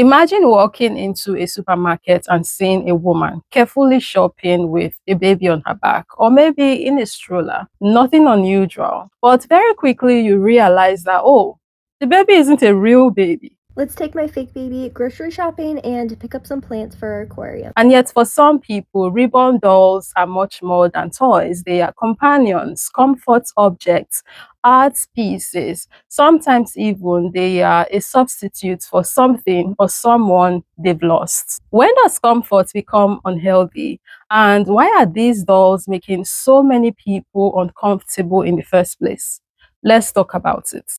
Imagine walking into a supermarket and seeing a woman carefully shopping with a baby on her back, or maybe in a stroller. Nothing unusual. But very quickly you realize that, oh, the baby isn't a real baby. Let's take my fake baby grocery shopping and pick up some plants for our aquarium. And yet, for some people, reborn dolls are much more than toys. They are companions, comfort objects, art pieces. Sometimes, even they are a substitute for something or someone they've lost. When does comfort become unhealthy? And why are these dolls making so many people uncomfortable in the first place? Let's talk about it.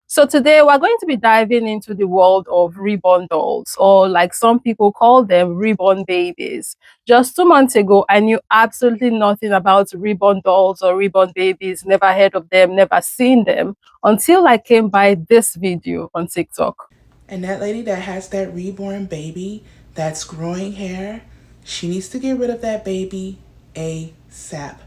So today we're going to be diving into the world of reborn dolls, or like some people call them, reborn babies. Just 2 months ago, I knew absolutely nothing about reborn dolls or reborn babies, never heard of them, never seen them, until I came by this video on TikTok. And that lady that has that reborn baby that's growing hair, she needs to get rid of that baby ASAP.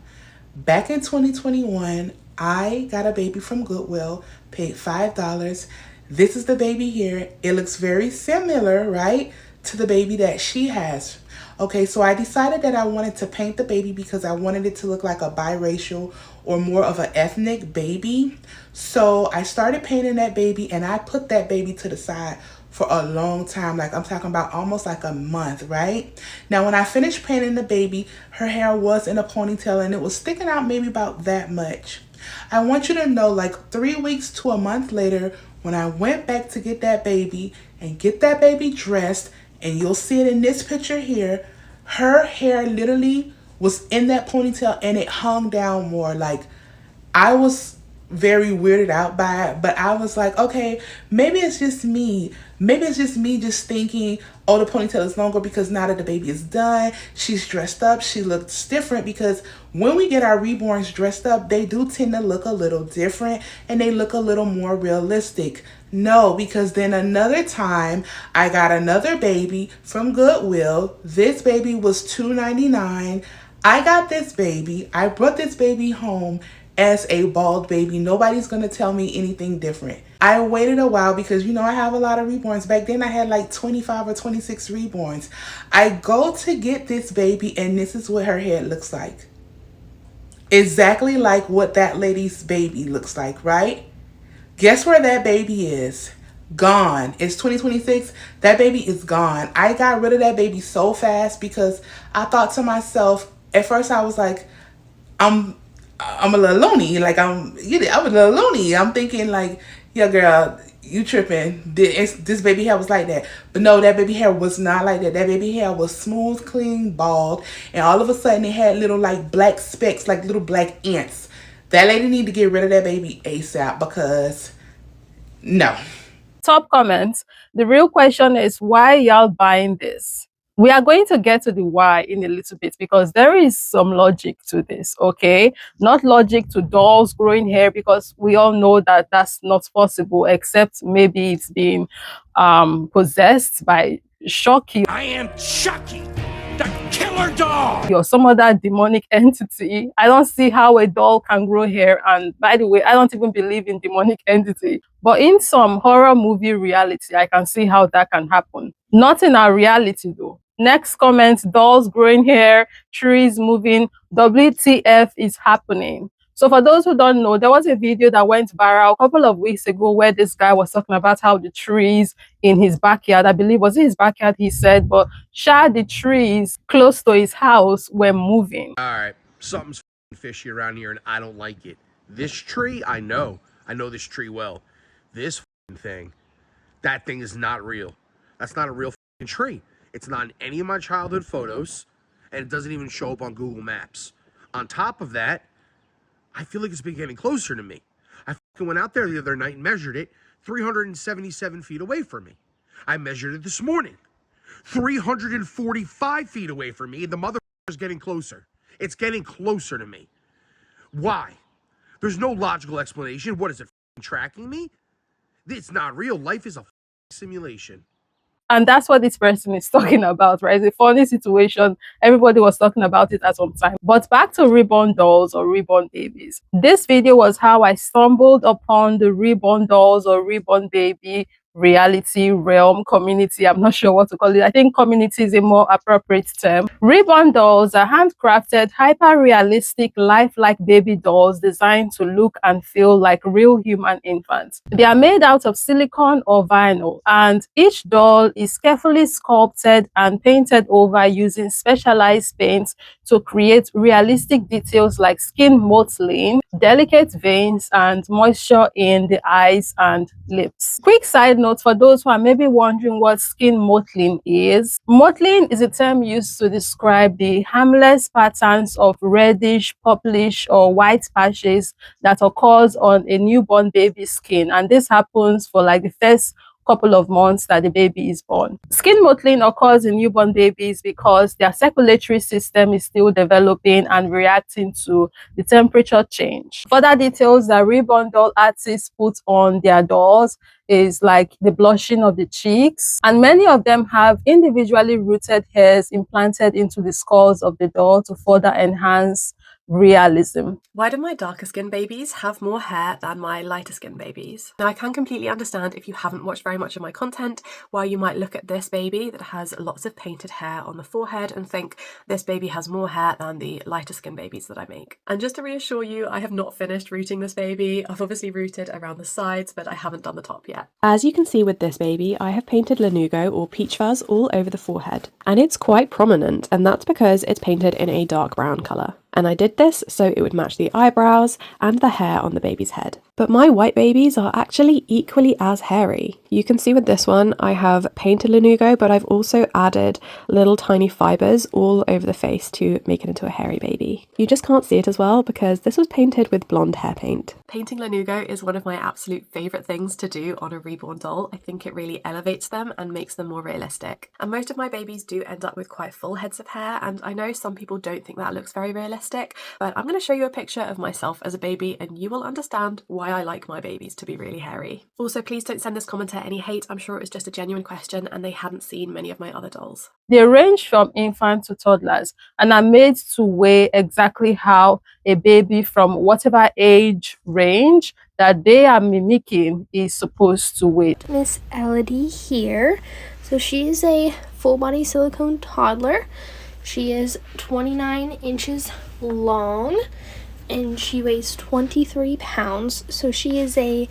Back in 2021, I got a baby from Goodwill, paid $5. This is the baby here. It looks very similar, right, to the baby that she has. Okay, so I decided that I wanted to paint the baby because I wanted it to look like a biracial or more of an ethnic baby. So I started painting that baby and I put that baby to the side for a long time. Like I'm talking about almost like a month, right? Now, when I finished painting the baby, her hair was in a ponytail and it was sticking out maybe about that much. I want you to know, like 3 weeks to a month later, when I went back to get that baby and get that baby dressed, and you'll see it in this picture here, her hair literally was in that ponytail and it hung down more. Like, I was very weirded out by it, but I was like, okay, maybe it's just me. Maybe it's just me just thinking, oh, the ponytail is longer because now that the baby is done, she's dressed up, she looks different. Because when we get our reborns dressed up, they do tend to look a little different and they look a little more realistic. No, because then another time I got another baby from Goodwill. This baby was $2.99. I got this baby. I brought this baby home as a bald baby. Nobody's gonna tell me anything different. I waited a while because I have a lot of reborns. Back then I had like 25 or 26 reborns. I go to get this baby and this is what her head looks like. Exactly like what that lady's baby looks like, right? Guess where that baby is? Gone. It's 2026. That baby is gone. I got rid of that baby so fast because I thought to myself, at first I was like, I'm I'm a little loony. Like I'm a little loony. I'm thinking like, yeah, girl, you tripping. This baby hair was like that. But no, that baby hair was not like that. That baby hair was smooth, clean, bald. And all of a sudden it had little like black specks, like little black ants. That lady need to get rid of that baby ASAP because no. Top comments. The real question is, why y'all buying this? We are going to get to the why in a little bit because there is some logic to this, okay? Not logic to dolls growing hair, because we all know that that's not possible, except maybe it's being possessed by Shocky. I am Chucky, the killer dog! Or some other demonic entity. I don't see how a doll can grow hair. And by the way, I don't even believe in demonic entity. But in some horror movie reality, I can see how that can happen. Not in our reality though. Next comment, dolls growing hair, trees moving, WTF is happening. So for those who don't know, there was a video that went viral a couple of weeks ago where this guy was talking about how the trees in his backyard, I believe was in his backyard, he said, but the trees close to his house were moving. All right, something's fishy around here and I don't like it. This tree, I know this tree well. This thing, that thing is not real. That's not a real tree. It's not in any of my childhood photos, and it doesn't even show up on Google Maps. On top of that, I feel like it's been getting closer to me. I went out there the other night and measured it 377 feet away from me. I measured it this morning 345 feet away from me, and the mother is getting closer. It's getting closer to me. Why? There's no logical explanation. What is it, tracking me? It's not real. Life is a simulation. And that's what this person is talking about, right? It's a funny situation. Everybody was talking about it at some time. But back to reborn dolls or reborn babies. This video was how I stumbled upon the reborn dolls or reborn baby reality realm community. I'm not sure what to call it. I think community is a more appropriate term. Reborn dolls are handcrafted, hyper-realistic, lifelike baby dolls designed to look and feel like real human infants. They are made out of silicone or vinyl, and each doll is carefully sculpted and painted over using specialized paints to create realistic details like skin mottling, delicate veins, and moisture in the eyes and lips. Quick side note for those who are maybe wondering what skin mottling is. Mottling is a term used to describe the harmless patterns of reddish, purplish, or white patches that occurs on a newborn baby's skin, and this happens for like the first couple of months that the baby is born. Skin mottling occurs in newborn babies because their circulatory system is still developing and reacting to the temperature change. Further details that reborn doll artists put on their dolls is like the blushing of the cheeks, and many of them have individually rooted hairs implanted into the skulls of the doll to further enhance realism. Why do my darker skin babies have more hair than my lighter skin babies? Now, I can completely understand if you haven't watched very much of my content why you might look at this baby that has lots of painted hair on the forehead and think this baby has more hair than the lighter skin babies that I make. And just to reassure you, I have not finished rooting this baby. I've obviously rooted around the sides, but I haven't done the top yet. As you can see with this baby, I have painted lanugo or peach fuzz all over the forehead, and it's quite prominent, and that's because it's painted in a dark brown colour. And I did this so it would match the eyebrows and the hair on the baby's head. But my white babies are actually equally as hairy. You can see with this one, I have painted lanugo, but I've also added little tiny fibers all over the face to make it into a hairy baby. You just can't see it as well because this was painted with blonde hair paint. Painting lanugo is one of my absolute favourite things to do on a reborn doll. I think it really elevates them and makes them more realistic. And most of my babies do end up with quite full heads of hair, and I know some people don't think that looks very realistic, but I'm going to show you a picture of myself as a baby and you will understand why I like my babies to be really hairy. Also, please don't send this commenter any hate. I'm sure it was just a genuine question and they hadn't seen many of my other dolls. They range from infant to toddlers and are made to weigh exactly how a baby from whatever age range that they are mimicking is supposed to weigh. Miss Elodie here. So she is a full body silicone toddler. She is 29 inches long and she weighs 23 pounds. So she is a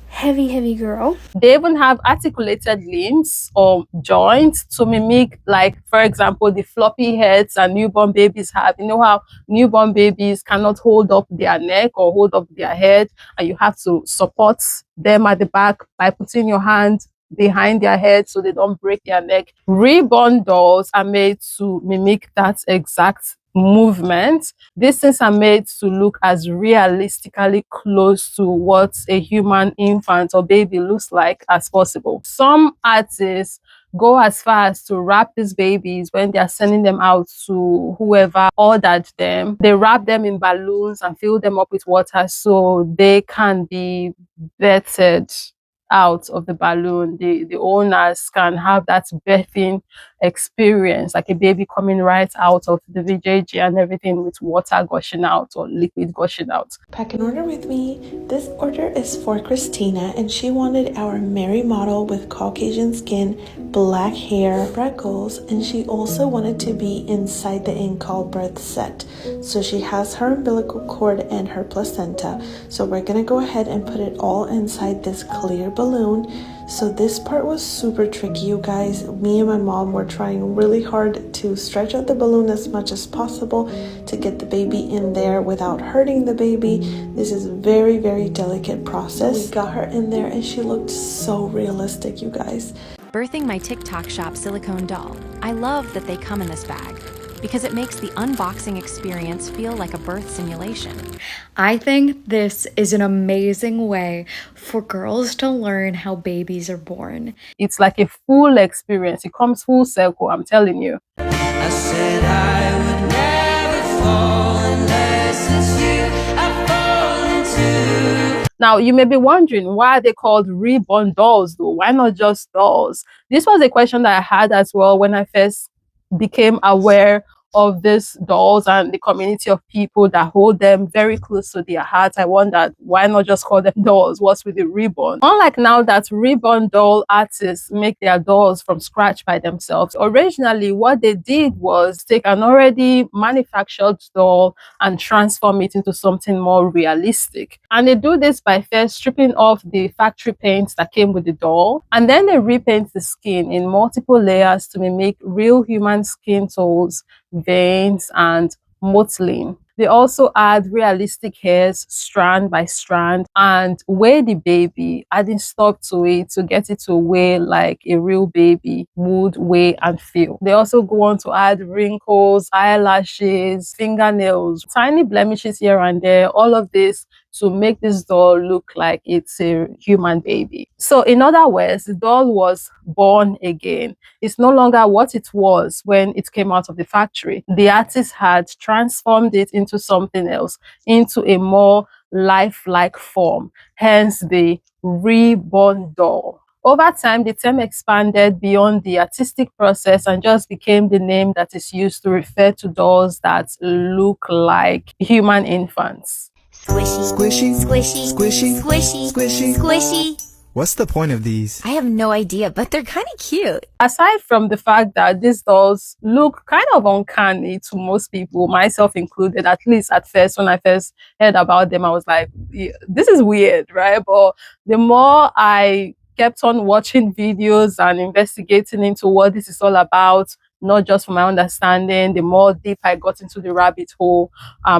heavy girl. They even have articulated limbs or joints to mimic, like, for example, the floppy heads that newborn babies have. You know how newborn babies cannot hold up their neck or hold up their head, and you have to support them at the back by putting your hand behind their head so they don't break their neck. Reborn dolls are made to mimic that exact movement. These things are made to look as realistically close to what a human infant or baby looks like as possible. Some artists go as far as to wrap these babies when they are sending them out to whoever ordered them. They wrap them in balloons and fill them up with water so they can be vetted out of the balloon. The owners can have that birthing experience, like a baby coming right out of the VJG and everything with water gushing out or liquid gushing out. Pack an order with me. This order is for Christina and she wanted our Mary model with Caucasian skin, black hair, freckles, and she also wanted to be inside the in call birth set. So she has her umbilical cord and her placenta. So we're gonna go ahead and put it all inside this clear balloon. So this part was super tricky, you guys. Me and my mom were trying really hard to stretch out the balloon as much as possible to get the baby in there without hurting the baby. This is a very delicate process. We got her in there and she looked so realistic, you guys. Birthing my TikTok shop silicone doll. I love that they come in this bag because it makes the unboxing experience feel like a birth simulation. I think this is an amazing way for girls to learn how babies are born. It's like a full experience. It comes full circle, I'm telling you. I said I would never fall unless it's you I fall into. Now, you may be wondering, why are they called reborn dolls though? Why not just dolls? This was a question that I had as well when I first became aware of these dolls and the community of people that hold them very close to their hearts. I wondered, why not just call them dolls? What's with the reborn? Unlike now that reborn doll artists make their dolls from scratch by themselves, originally what they did was take an already manufactured doll and transform it into something more realistic. And they do this by first stripping off the factory paints that came with the doll, and then they repaint the skin in multiple layers to mimic real human skin tones, veins, and mottling. They also add realistic hairs strand by strand and weigh the baby, adding stuff to it to get it to weigh like a real baby would weigh and feel. They also go on to add wrinkles, eyelashes, fingernails, tiny blemishes here and there, all of this to make this doll look like it's a human baby. So in other words, the doll was born again. It's no longer what it was when it came out of the factory. The artist had transformed it into something else, into a more lifelike form, hence the reborn doll. Over time, the term expanded beyond the artistic process and just became the name that is used to refer to dolls that look like human infants. Squishy, squishy, squishy, squishy, squishy, squishy, squishy. What's the point of these? I have no idea, but they're kind of cute. Aside from the fact that these dolls look kind of uncanny to most people, myself included, at least at first, when I first heard about them, I was like, "Yeah, this is weird," right? But the more I kept on watching videos and investigating into what this is all about, not just for my understanding, the more deep I got into the rabbit hole,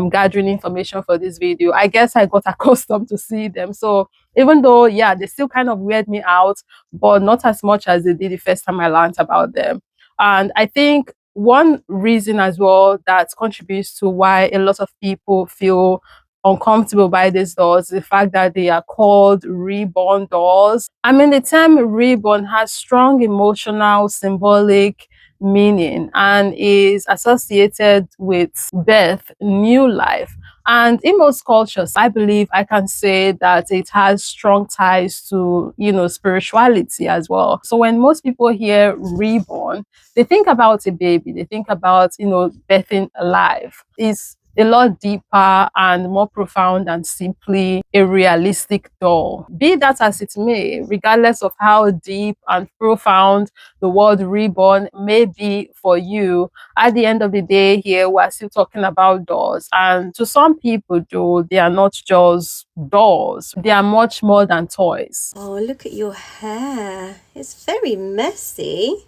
gathering information for this video, I guess I got accustomed to see them. So even though, yeah, they still kind of weird me out, but not as much as they did the first time I learned about them. And I think one reason as well that contributes to why a lot of people feel uncomfortable by these dolls, the fact that they are called reborn dolls. I mean, the term reborn has strong emotional, symbolic meaning and is associated with birth, new life. And in most cultures, I believe I can say that it has strong ties to, spirituality as well. So when most people hear reborn, they think about a baby, they think about, birthing alive. It's a lot deeper and more profound than simply a realistic doll. Be that as it may, regardless of how deep and profound the word reborn may be for you, at the end of the day here, we're still talking about dolls. And to some people, though, they are not just dolls. They are much more than toys. Oh, look at your hair. It's very messy.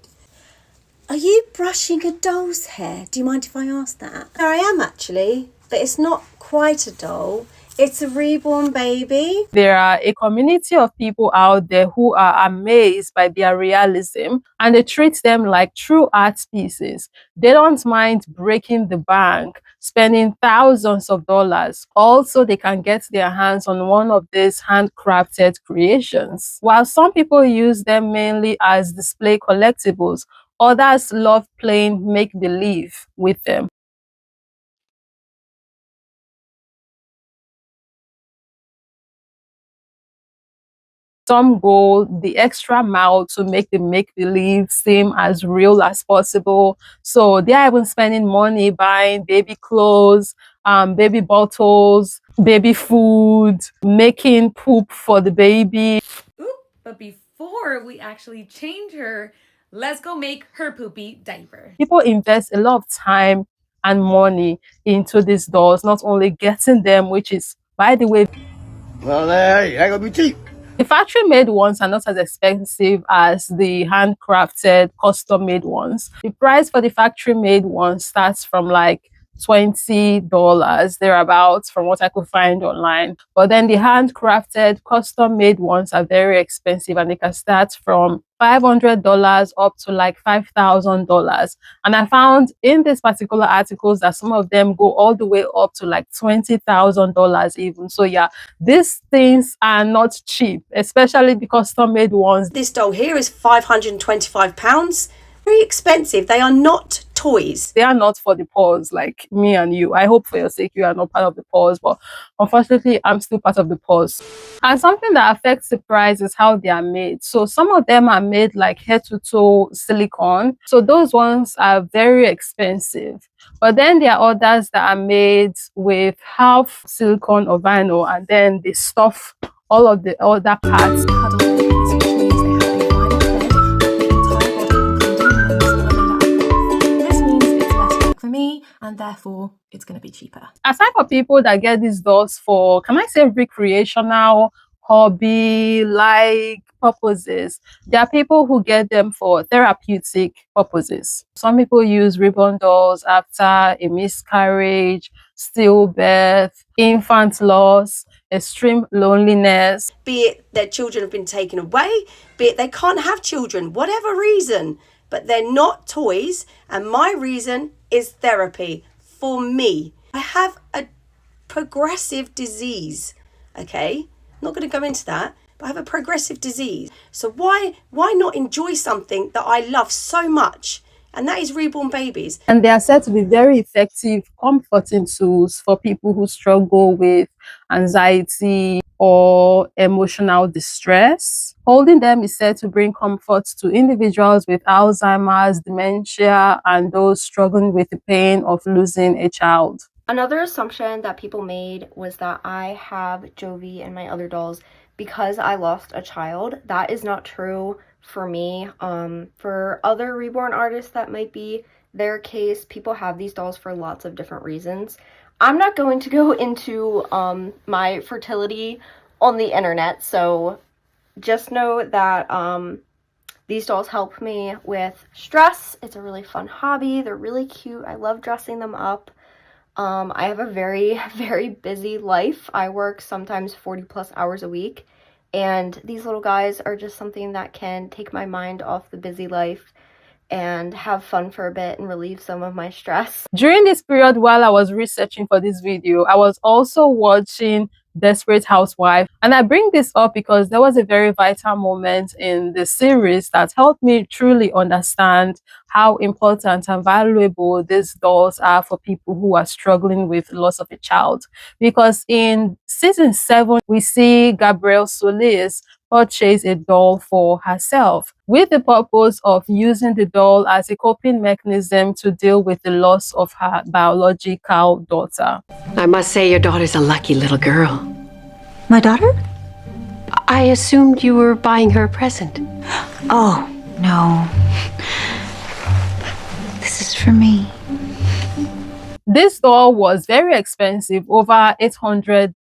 Are you brushing a doll's hair? Do you mind if I ask that? I am actually, but it's not quite a doll. It's a reborn baby. There are a community of people out there who are amazed by their realism and they treat them like true art pieces. They don't mind breaking the bank, spending thousands of dollars. Also, they can get their hands on one of these handcrafted creations. While some people use them mainly as display collectibles, others love playing make-believe with them. Some go the extra mile to make the make-believe seem as real as possible. So they are even spending money buying baby clothes, baby bottles, baby food, making poop for the baby. Oop, but before we actually change her, let's go make her poopy diaper. People invest a lot of time and money into these dolls, not only getting them, which is, by the way, well, hey, I gotta be cheap. The factory-made ones are not as expensive as the handcrafted, custom-made ones. The price for the factory-made ones starts from like $20 thereabouts from what I could find online. But then the handcrafted, custom-made ones are very expensive and they can start from $500 up to like $5,000. And I found in these particular articles that some of them go all the way up to like $20,000 even. So yeah, these things are not cheap, especially the custom-made ones. This doll here is £525. Very expensive. They are not toys. They are not for the poor like me and you. I hope for your sake you are not part of the poor, but unfortunately I'm still part of the poor. And something that affects the price is how they are made. So some of them are made like head to toe silicone, so those ones are very expensive. But then there are others that are made with half silicone or vinyl, and then they stuff all of the other parts. For me, and therefore it's going to be cheaper. Aside for people that get these dolls for, can I say, recreational, hobby like purposes, there are people who get them for therapeutic purposes. Some people use ribbon dolls after a miscarriage, stillbirth, infant loss, extreme loneliness. Be it their children have been taken away, be it they can't have children, whatever reason, but they're not toys. And my reason is therapy for me. I have a progressive disease, okay? I'm not going to go into that, but I have a progressive disease. So why not enjoy something that I love so much? And that is reborn babies. And they are said to be very effective comforting tools for people who struggle with anxiety or emotional distress. Holding them is said to bring comfort to individuals with Alzheimer's, dementia, and those struggling with the pain of losing a child. Another assumption that people made was that I have Jovi and my other dolls because I lost a child. That is not true for me. For other reborn artists, that might be their case. People have these dolls for lots of different reasons. I'm not going to go into my fertility on the internet, so just know that these dolls help me with stress. It's a really fun hobby. They're really cute. I love dressing them up. I have a very, very busy life. I work sometimes 40 plus hours a week, and these little guys are just something that can take my mind off the busy life and have fun for a bit and relieve some of my stress. During this period, while I was researching for this video, I was also watching Desperate Housewives, and I bring this up because there was a very vital moment in the series that helped me truly understand how important and valuable these dolls are for people who are struggling with loss of a child. Because in season 7 we see Gabrielle Solis purchase a doll for herself with the purpose of using the doll as a coping mechanism to deal with the loss of her biological daughter. I must say your daughter's a lucky little girl. My daughter? I assumed you were buying her a present. Oh, no. This is for me. This doll was very expensive, over $800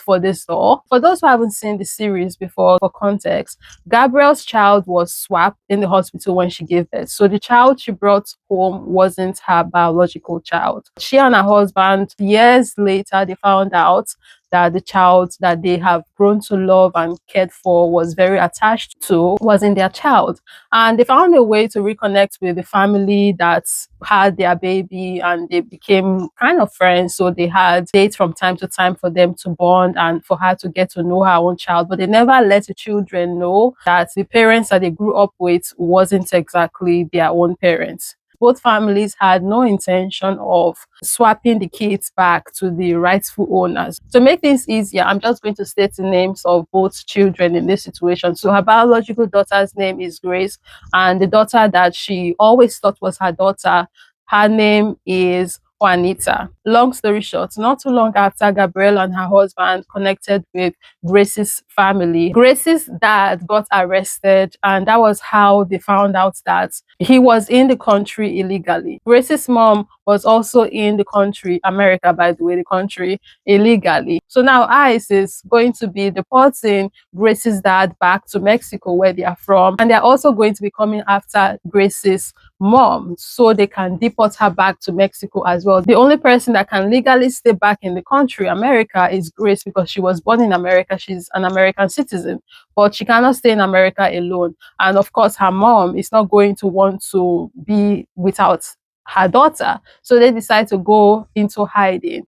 for this doll. For those who haven't seen the series before, for context, Gabrielle's child was swapped in the hospital when she gave birth. So the child she brought home wasn't her biological child. She and her husband, years later, they found out that the child that they have grown to love and cared for, was very attached to, wasn't their child. And they found a way to reconnect with the family that had their baby, and they became kind of friends. So they had dates from time to time for them to bond and for her to get to know her own child. But they never let the children know that the parents that they grew up with wasn't exactly their own parents. Both families had no intention of swapping the kids back to the rightful owners. To make things easier, I'm just going to state the names of both children in this situation. So her biological daughter's name is Grace, and the daughter that she always thought was her daughter, her name is Juanita. Long story short, not too long after Gabrielle and her husband connected with Grace's family, Grace's dad got arrested, and that was how they found out that he was in the country illegally. Grace's mom was also in the country, America by the way, the country, illegally. So now ICE is going to be deporting Grace's dad back to Mexico, where they are from, and they're also going to be coming after Grace's mom so they can deport her back to Mexico as well. The only person that can legally stay back in the country, America, is Grace, because she was born in America. She's an American citizen, but she cannot stay in America alone. And of course, her mom is not going to want to be without her daughter. So they decide to go into hiding.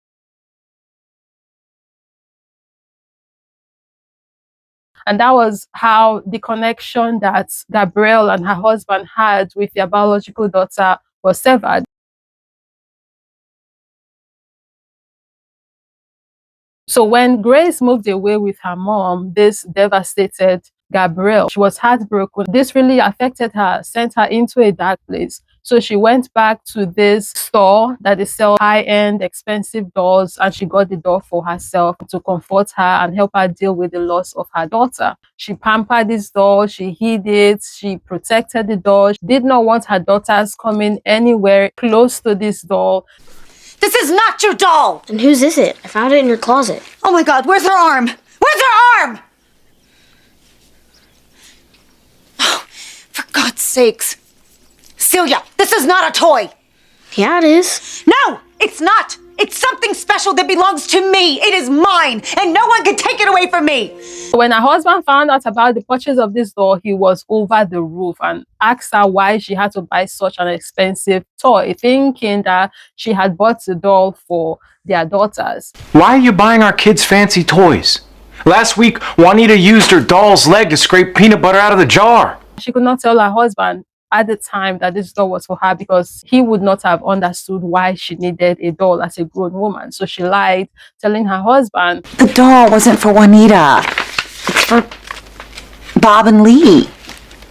And that was how the connection that Gabrielle and her husband had with their biological daughter was severed. So when Grace moved away with her mom, this devastated Gabrielle. She was heartbroken. This really affected her, sent her into a dark place. So she went back to this store that they sell high-end, expensive dolls, and she got the doll for herself to comfort her and help her deal with the loss of her daughter. She pampered this doll, she hid it, she protected the doll. She did not want her daughters coming anywhere close to this doll. This is not your doll! And whose is it? I found it in your closet. Oh my god, where's her arm? Where's her arm? Oh, for God's sakes. Celia, this is not a toy! Yeah, it is. No, it's not! It's something special that belongs to me. It is mine, and no one can take it away from me. When her husband found out about the purchase of this doll, he was over the roof and asked her why she had to buy such an expensive toy, thinking that she had bought the doll for their daughters. Why are you buying our kids fancy toys? Last week, Juanita used her doll's leg to scrape peanut butter out of the jar. She could not tell her husband at the time that this doll was for her because he would not have understood why she needed a doll as a grown woman. So she lied, telling her husband, the doll wasn't for Juanita. It's for Bob and Lee,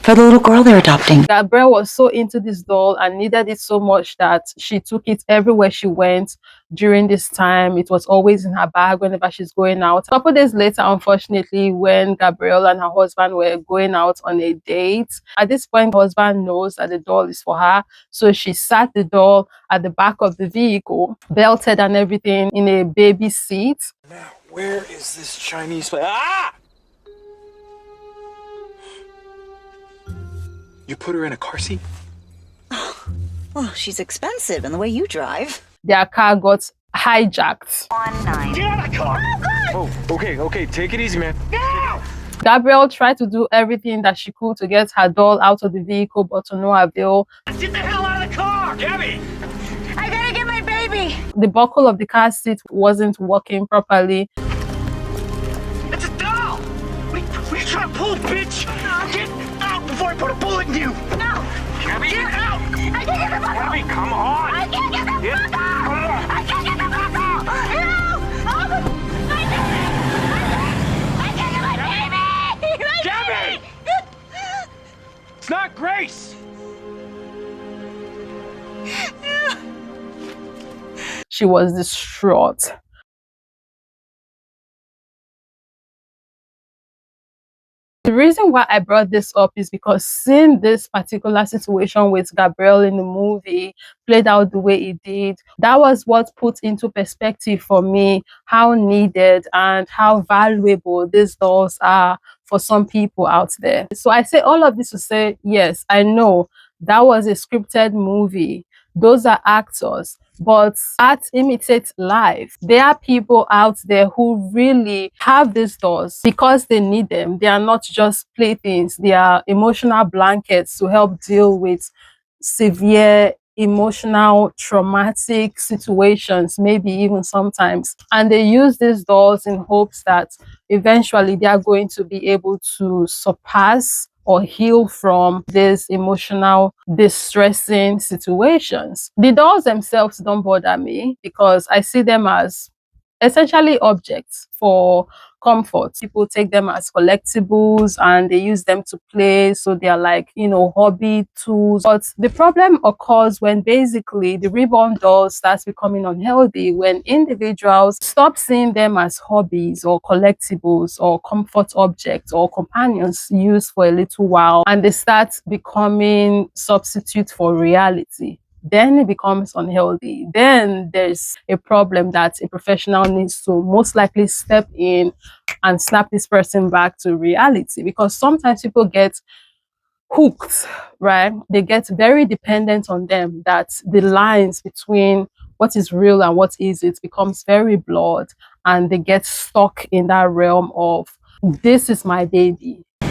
for the little girl they're adopting. Gabrielle was so into this doll and needed it so much that she took it everywhere she went during this time. It was always in her bag whenever she's going out. A couple days later, unfortunately, when Gabrielle and her husband were going out on a date, at this point, her husband knows that the doll is for her. So she sat the doll at the back of the vehicle, belted and everything, in a baby seat. Now, where is this Chinese place? Ah! You put her in a car seat? Oh, well, she's expensive, and the way you drive. Their car got hijacked. Get out of the car! Oh, okay, take it easy, man. No! Gabrielle tried to do everything that she could to get her doll out of the vehicle, but to no avail. Get the hell out of the car! Gabby! I gotta get my baby! The buckle of the car seat wasn't working properly. It's a doll! What are you trying to pull, bitch? Get out before I put a bullet in you! No! Gabby, get out! I can't get the buckle! Gabby, come on! I can't get the buckle! I can't get the buckle! No! My baby! I can't get my baby! My Gabby! It's not Grace! She was distraught. The reason why I brought this up is because seeing this particular situation with Gabrielle in the movie played out the way it did, that was what put into perspective for me how needed and how valuable these dolls are for some people out there. So I say all of this to say, yes, I know that was a scripted movie. Those are actors. But art imitates life. There are people out there who really have these dolls because they need them. They are not just playthings. They are emotional blankets to help deal with severe emotional traumatic situations, maybe even sometimes. And they use these dolls in hopes that eventually they are going to be able to surpass or heal from these emotional distressing situations. The dolls themselves don't bother me because I see them as essentially objects for comfort. People take them as collectibles and they use them to play, so they are like, hobby tools. But the problem occurs when basically the reborn doll starts becoming unhealthy, when individuals stop seeing them as hobbies or collectibles or comfort objects or companions used for a little while, and they start becoming substitutes for reality. Then it becomes unhealthy. Then there's a problem that a professional needs to most likely step in and snap this person back to reality, because sometimes people get hooked, right? They get very dependent on them, that the lines between what is real and what is it becomes very blurred, and they get stuck in that realm of, this is my baby. Gabby!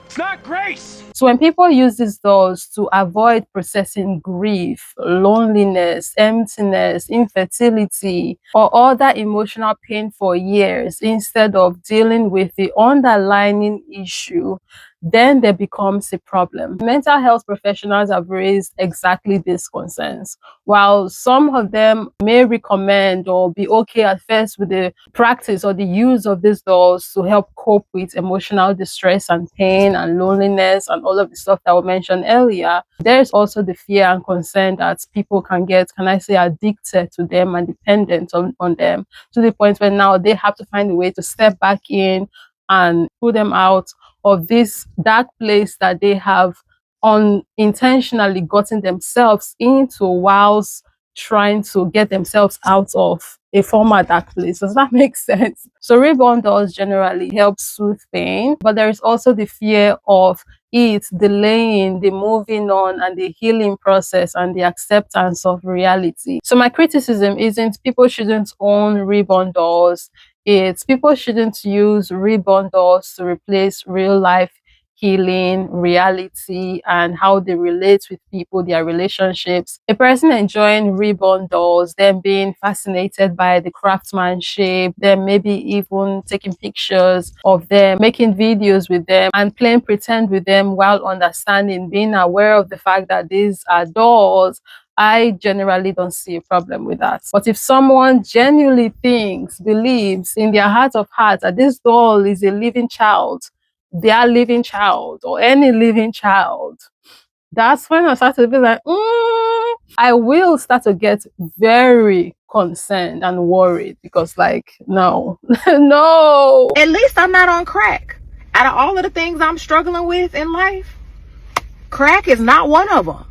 It's not Grace! So when people use these dolls to avoid processing grief, loneliness, emptiness, infertility, or other emotional pain for years instead of dealing with the underlying issue, then there becomes a problem. Mental health professionals have raised exactly these concerns. While some of them may recommend or be okay at first with the practice or the use of these dolls to help cope with emotional distress and pain and loneliness and all of the stuff that we mentioned earlier, there's also the fear and concern that people can get, can I say, addicted to them and dependent on them, to the point where now they have to find a way to step back in and pull them out of this dark place that they have unintentionally gotten themselves into whilst trying to get themselves out of a former dark place. Does that make sense? So Reborn dolls generally help soothe pain, but there is also the fear of it delaying the moving on and the healing process and the acceptance of reality. So my criticism isn't people shouldn't own Reborn dolls. It's people shouldn't use Reborn dolls to replace real life healing, reality, and how they relate with people, their relationships. A person enjoying reborn dolls, them being fascinated by the craftsmanship, then maybe even taking pictures of them, making videos with them, and playing pretend with them while understanding, being aware of the fact that these are dolls. I generally don't see a problem with that. But if someone genuinely thinks, believes in their heart of hearts that this doll is a living child, their living child, or any living child, that's when I start to be like, I will start to get very concerned and worried because, like, no, no. At least I'm not on crack. Out of all of the things I'm struggling with in life, crack is not one of them.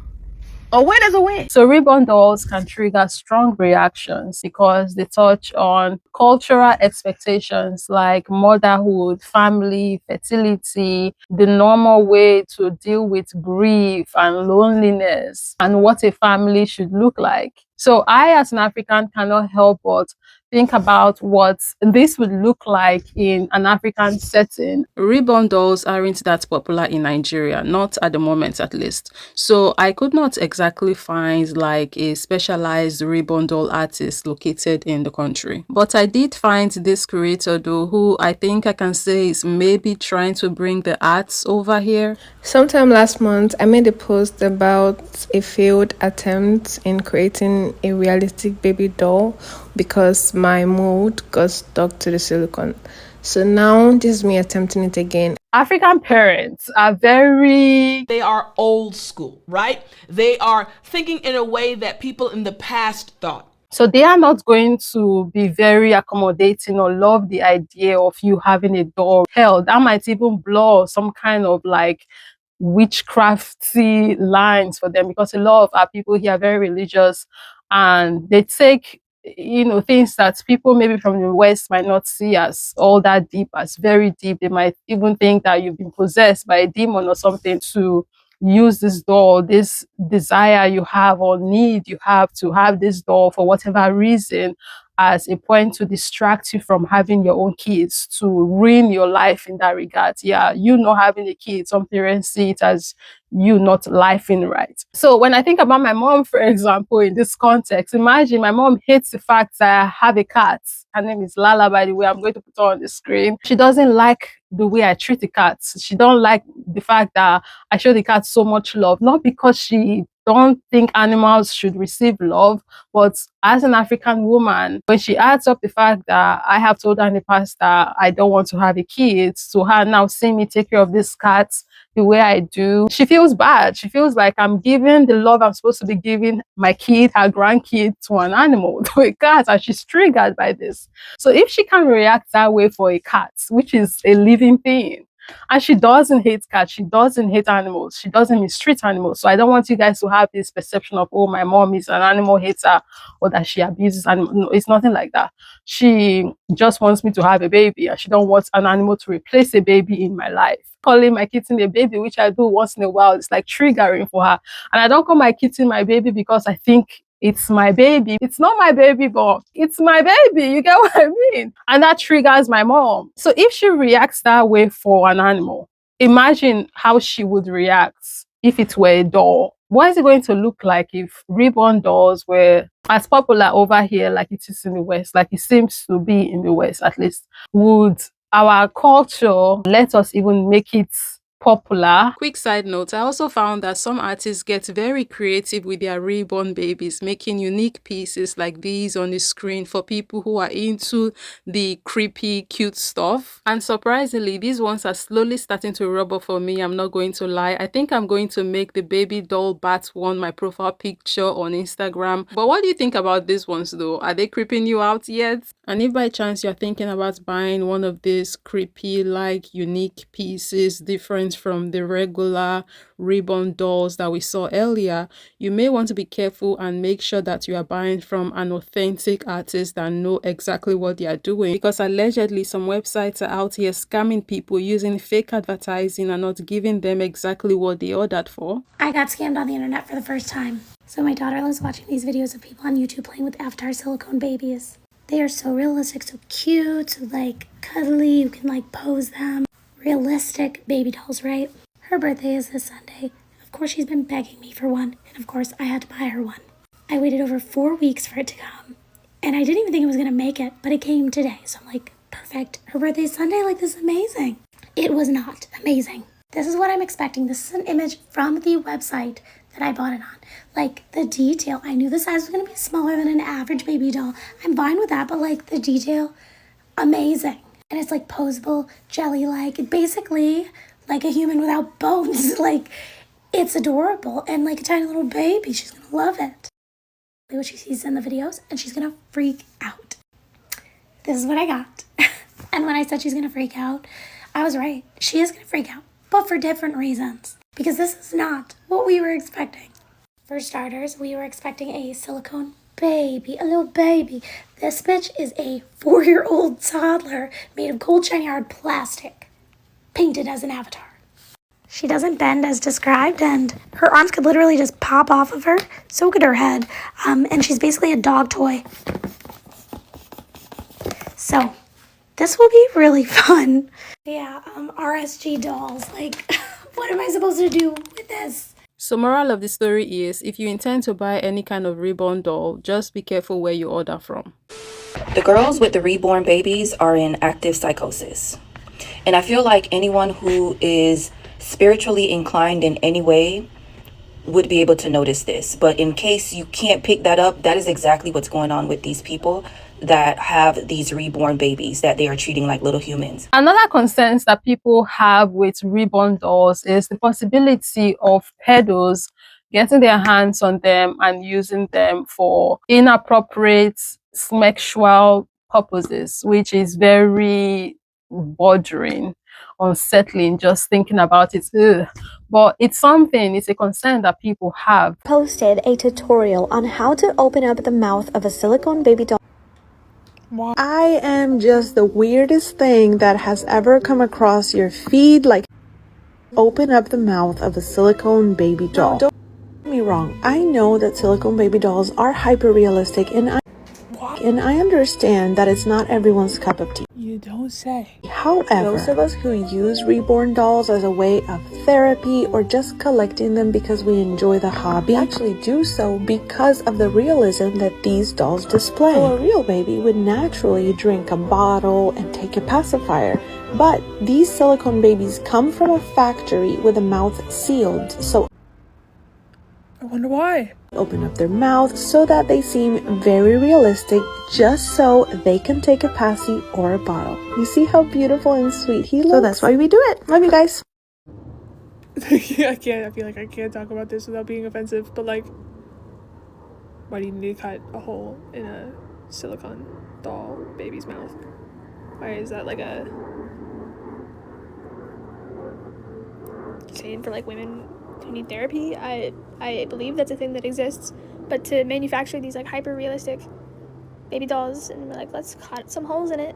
A win is a win. So reborn dolls can trigger strong reactions because they touch on cultural expectations like motherhood, family, fertility, the normal way to deal with grief and loneliness, and what a family should look like. So I, as an African, cannot help but think about what this would look like in an African setting. Reborn dolls aren't that popular in Nigeria, not at the moment at least. So I could not exactly find like a specialized reborn doll artist located in the country. But I did find this creator though, who I think I can say is maybe trying to bring the arts over here. Sometime last month, I made a post about a failed attempt in creating a realistic baby doll because my mold got stuck to the silicone. So now this is me attempting it again. African parents are They are old school, right? They are thinking in a way that people in the past thought. So they are not going to be very accommodating or love the idea of you having a doll. Hell, that might even blur some kind of like witchcrafty lines for them, because a lot of our people here are very religious and they take things that people maybe from the West might not see as all that deep, as very deep. They might even think that you've been possessed by a demon or something to use this doll, this desire you have or need you have to have this doll for whatever reason, as a point to distract you from having your own kids, to ruin your life in that regard. Yeah, you not having a kid, some parents see it as you not lifing right. So when I think about my mom, for example, in this context, imagine my mom hates the fact that I have a cat. Her name is Lala, by the way. I'm going to put her on the screen. She doesn't like the way I treat the cats. She don't like the fact that I show the cat so much love, not because she don't think animals should receive love, but as an African woman, when she adds up the fact that I have told her in the past that I don't want to have a kid, so her now seeing me take care of this cat the way I do, she feels bad. She feels like I'm giving the love I'm supposed to be giving my kid, her grandkid, to an animal, to a cat, and she's triggered by this. So if she can react that way for a cat, which is a living thing, and she doesn't hate cats, she doesn't hate animals, she doesn't mistreat animals. So I don't want you guys to have this perception of, oh, my mom is an animal hater or that she abuses animals. No, it's nothing like that. She just wants me to have a baby and she don't want an animal to replace a baby in my life. Calling my kitten a baby, which I do once in a while, it's like triggering for her. And I don't call my kitten my baby because I think it's my baby. It's not my baby, but it's my baby. You get what I mean? And that triggers my mom. So if she reacts that way for an animal, imagine how she would react if it were a doll. What is it going to look like if reborn dolls were as popular over here like it is in the West, like it seems to be in the West at least? Would our culture let us even make it popular? Quick side note, I also found that some artists get very creative with their reborn babies, making unique pieces like these on the screen for people who are into the creepy, cute stuff. And surprisingly, these ones are slowly starting to rub off for me. I'm not going to lie. I think I'm going to make the baby doll bat one my profile picture on Instagram. But what do you think about these ones though? Are they creeping you out yet? And if by chance you're thinking about buying one of these creepy, like unique pieces different from the regular ribbon dolls that we saw earlier, you may want to be careful and make sure that you are buying from an authentic artist that know exactly what they are doing, because allegedly some websites are out here scamming people using fake advertising and not giving them exactly what they ordered for. I got scammed on the internet for the first time. So my daughter loves watching these videos of people on YouTube playing with avatar silicone babies. They are so realistic, so cute, so like cuddly, you can like pose them. Realistic baby dolls, right? Her birthday is this Sunday. Of course she's been begging me for one, and of course I had to buy her one. I waited over 4 weeks for it to come, and I didn't even think it was gonna make it, but it came today, so I'm like, perfect. Her birthday is Sunday, like this is amazing. It was not amazing. This is what I'm expecting. This is an image from the website that I bought it on. Like the detail, I knew the size was gonna be smaller than an average baby doll. I'm fine with that, but like the detail, amazing. And it's like posable, jelly-like, basically like a human without bones. Like, it's adorable, and like a tiny little baby, she's gonna love it. What she sees in the videos, and she's gonna freak out. This is what I got. And when I said she's gonna freak out, I was right. She is gonna freak out, but for different reasons. Because this is not what we were expecting. For starters, we were expecting a silicone baby, a little baby. This bitch is a 4-year-old toddler made of cold shiny hard plastic, painted as an avatar. She doesn't bend as described, and her arms could literally just pop off of her. So could her head. And she's basically a dog toy. So this will be really fun. Yeah, RSG dolls. Like, what am I supposed to do with this? So moral of the story is, if you intend to buy any kind of reborn doll, just be careful where you order from. The girls with the reborn babies are in active psychosis. And I feel like anyone who is spiritually inclined in any way would be able to notice this. But in case you can't pick that up, that is exactly what's going on with these people that have these reborn babies that they are treating like little humans. Another concerns that people have with reborn dolls is the possibility of pedos getting their hands on them and using them for inappropriate sexual purposes, which is very bordering, unsettling just thinking about it. Ugh. But it's a concern that people have. Posted a tutorial on how to open up the mouth of a silicone baby doll. I am just the weirdest thing that has ever come across your feed. Like, open up the mouth of a silicone baby doll. No, don't get me wrong. I know that silicone baby dolls are hyper realistic, and I understand that it's not everyone's cup of tea. You don't say. However, those of us who use reborn dolls as a way of therapy or just collecting them because we enjoy the hobby actually do so because of the realism that these dolls display. So a real baby would naturally drink a bottle and take a pacifier, but these silicone babies come from a factory with a mouth sealed, so I wonder why. Open up their mouth so that they seem very realistic, just so they can take a passy or a bottle. You see how beautiful and sweet he looks? So that's why we do it. Love you guys. I feel like I can't talk about this without being offensive, but like, why do you need to cut a hole in a silicone doll baby's mouth? Why is that like a saying for like women who need therapy? I believe that's a thing that exists, but to manufacture these like hyper realistic baby dolls and like, let's cut some holes in it.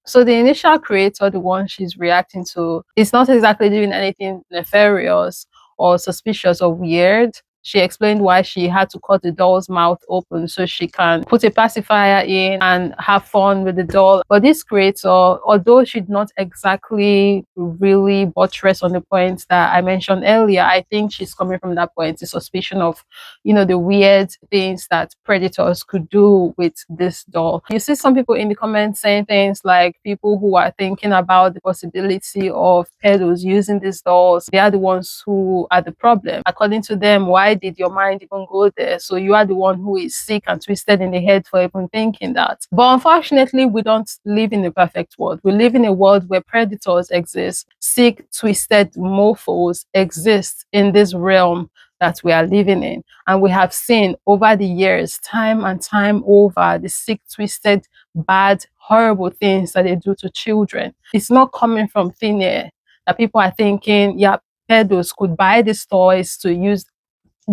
So the initial creator, the one she's reacting to, is not exactly doing anything nefarious or suspicious or weird. She explained why she had to cut the doll's mouth open so she can put a pacifier in and have fun with the doll. But this creator, although she did not exactly really buttress on the points that I mentioned earlier, I think she's coming from that point, the suspicion of, the weird things that predators could do with this doll. You see some people in the comments saying things like people who are thinking about the possibility of pedos using these dolls, they are the ones who are the problem. According to them, why did your mind even go there? So you are the one who is sick and twisted in the head for even thinking that. But unfortunately, we don't live in a perfect world. We live in a world where predators exist, sick, twisted mofos exist in this realm that we are living in. And we have seen over the years, time and time over, the sick, twisted, bad, horrible things that they do to children. It's not coming from thin air that people are thinking, yeah, pedos could buy these toys to use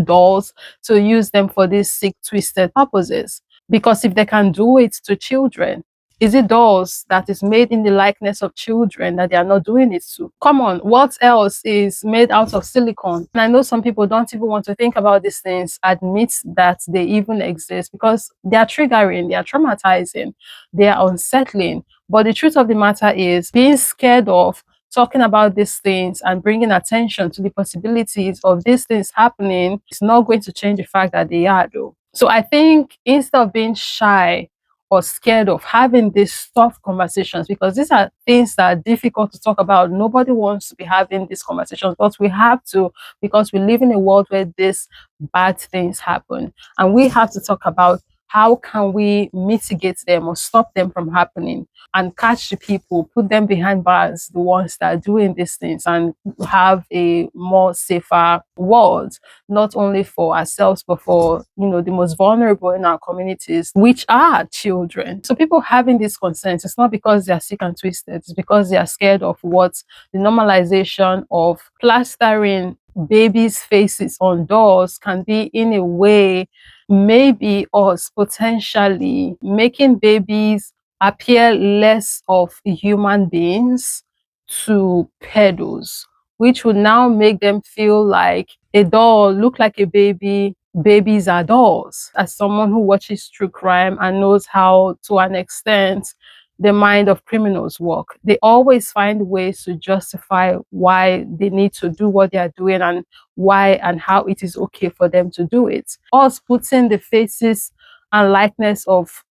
dolls, to use them for these sick, twisted purposes. Because if they can do it to children, is it dolls that is made in the likeness of children that they are not doing it to? Come on, what else is made out of silicone? And I know some people don't even want to think about these things, admit that they even exist because they are triggering, they are traumatizing, they are unsettling. But the truth of the matter is being scared of talking about these things and bringing attention to the possibilities of these things happening is not going to change the fact that they are, though. So I think instead of being shy or scared of having these tough conversations, because these are things that are difficult to talk about. Nobody wants to be having these conversations, but we have to, because we live in a world where these bad things happen. And we have to talk about how can we mitigate them or stop them from happening and catch the people, put them behind bars, the ones that are doing these things, and have a more safer world, not only for ourselves, but for, the most vulnerable in our communities, which are children. So people having these concerns, it's not because they are sick and twisted, it's because they are scared of what the normalization of plastering babies' faces on dolls can be in a way, maybe us potentially making babies appear less of human beings to pedos, which would now make them feel like a doll look like a baby. Babies are dolls. As someone who watches true crime and knows how, to an extent, the mind of criminals work, they always find ways to justify why they need to do what they are doing and why and how it is okay for them to do it. Us putting the faces and likeness of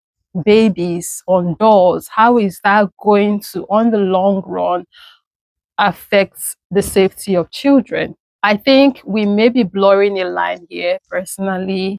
babies on dolls, how is that going to, on the long run, affect the safety of children? I think we may be blurring a line here, personally.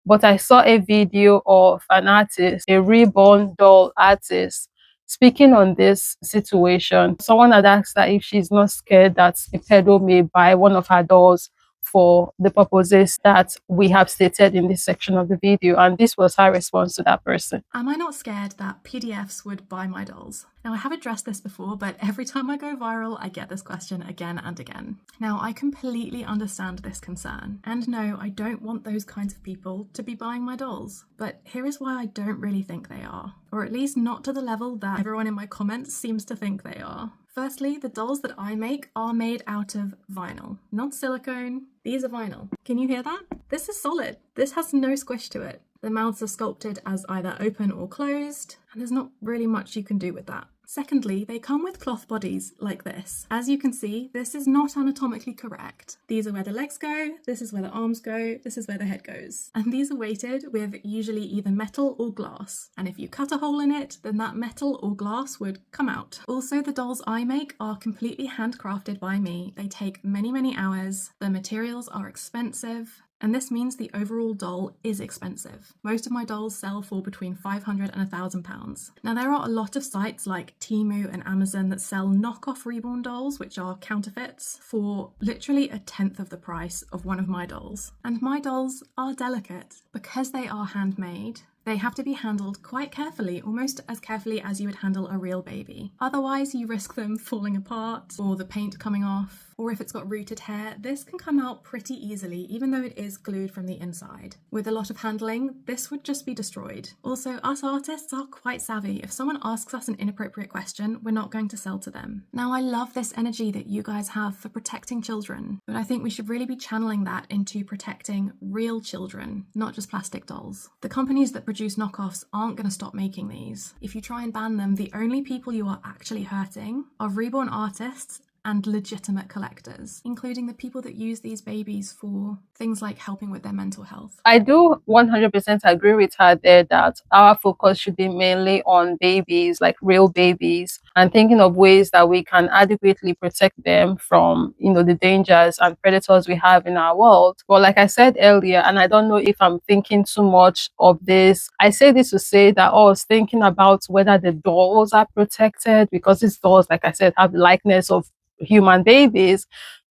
But I saw a video of an artist, a reborn doll artist, speaking on this situation. Someone had asked her if she's not scared that a pedo may buy one of her dolls for the purposes that we have stated in this section of the video. And this was her response to that person. Am I not scared that PDFs would buy my dolls? Now, I have addressed this before, but every time I go viral, I get this question again and again. Now, I completely understand this concern. And no, I don't want those kinds of people to be buying my dolls. But here is why I don't really think they are. Or at least not to the level that everyone in my comments seems to think they are. Firstly, the dolls that I make are made out of vinyl, not silicone. These are vinyl. Can you hear that? This is solid. This has no squish to it. The mouths are sculpted as either open or closed, and there's not really much you can do with that. Secondly, they come with cloth bodies like this. As you can see, this is not anatomically correct. These are where the legs go, this is where the arms go, this is where the head goes. And these are weighted with usually either metal or glass. And if you cut a hole in it, then that metal or glass would come out. Also, the dolls I make are completely handcrafted by me. They take many, many hours. The materials are expensive. And this means the overall doll is expensive. Most of my dolls sell for between £500 and £1,000. Now, there are a lot of sites like Temu and Amazon that sell knockoff Reborn dolls, which are counterfeits, for literally a tenth of the price of one of my dolls. And my dolls are delicate. Because they are handmade, they have to be handled quite carefully, almost as carefully as you would handle a real baby. Otherwise, you risk them falling apart, or the paint coming off, or if it's got rooted hair, this can come out pretty easily, even though it is glued from the inside. With a lot of handling, this would just be destroyed. Also, us artists are quite savvy. If someone asks us an inappropriate question, we're not going to sell to them. Now, I love this energy that you guys have for protecting children, but I think we should really be channeling that into protecting real children, not just plastic dolls. The companies that produce knockoffs aren't going to stop making these. If you try and ban them, the only people you are actually hurting are reborn artists and legitimate collectors, including the people that use these babies for things like helping with their mental health. I do 100% agree with her there that our focus should be mainly on babies, like real babies, and thinking of ways that we can adequately protect them from, the dangers and predators we have in our world. But like I said earlier, and I don't know if I'm thinking too much of this, I say this to say that I was thinking about whether the dolls are protected, because these dolls, like I said, have the likeness of human babies,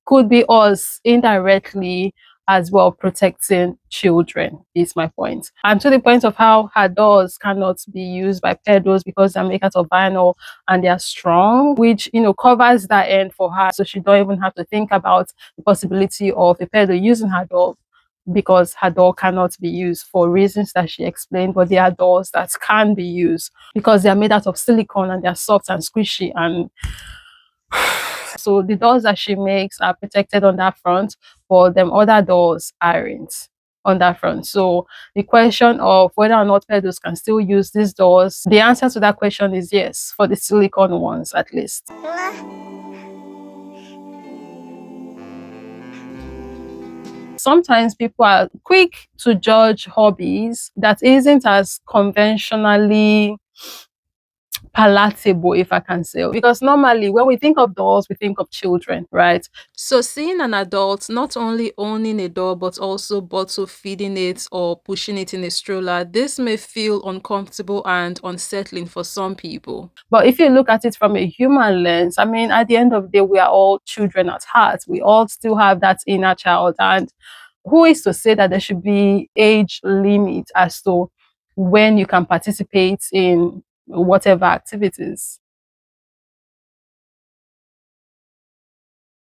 could be us indirectly as well protecting children, is my point. And to the point of how her dolls cannot be used by pedos because they're made out of vinyl and they're strong, which covers that end for her, so she don't even have to think about the possibility of a pedo using her doll, because her doll cannot be used for reasons that she explained. But there are dolls that can be used because they're made out of silicone and they're soft and squishy, and so the dolls that she makes are protected on that front, but them other dolls aren't on that front. So the question of whether or not pedos can still use these dolls, the answer to that question is yes, for the silicone ones at least. Sometimes people are quick to judge hobbies that isn't as conventionally palatable, if I can say, because normally when we think of dolls, we think of children, right? So seeing an adult not only owning a doll but also bottle feeding it or pushing it in a stroller, this may feel uncomfortable and unsettling for some people. But if you look at it from a human lens, I mean, at the end of the day, we are all children at heart. We all still have that inner child, and who is to say that there should be age limit as to when you can participate in whatever activities?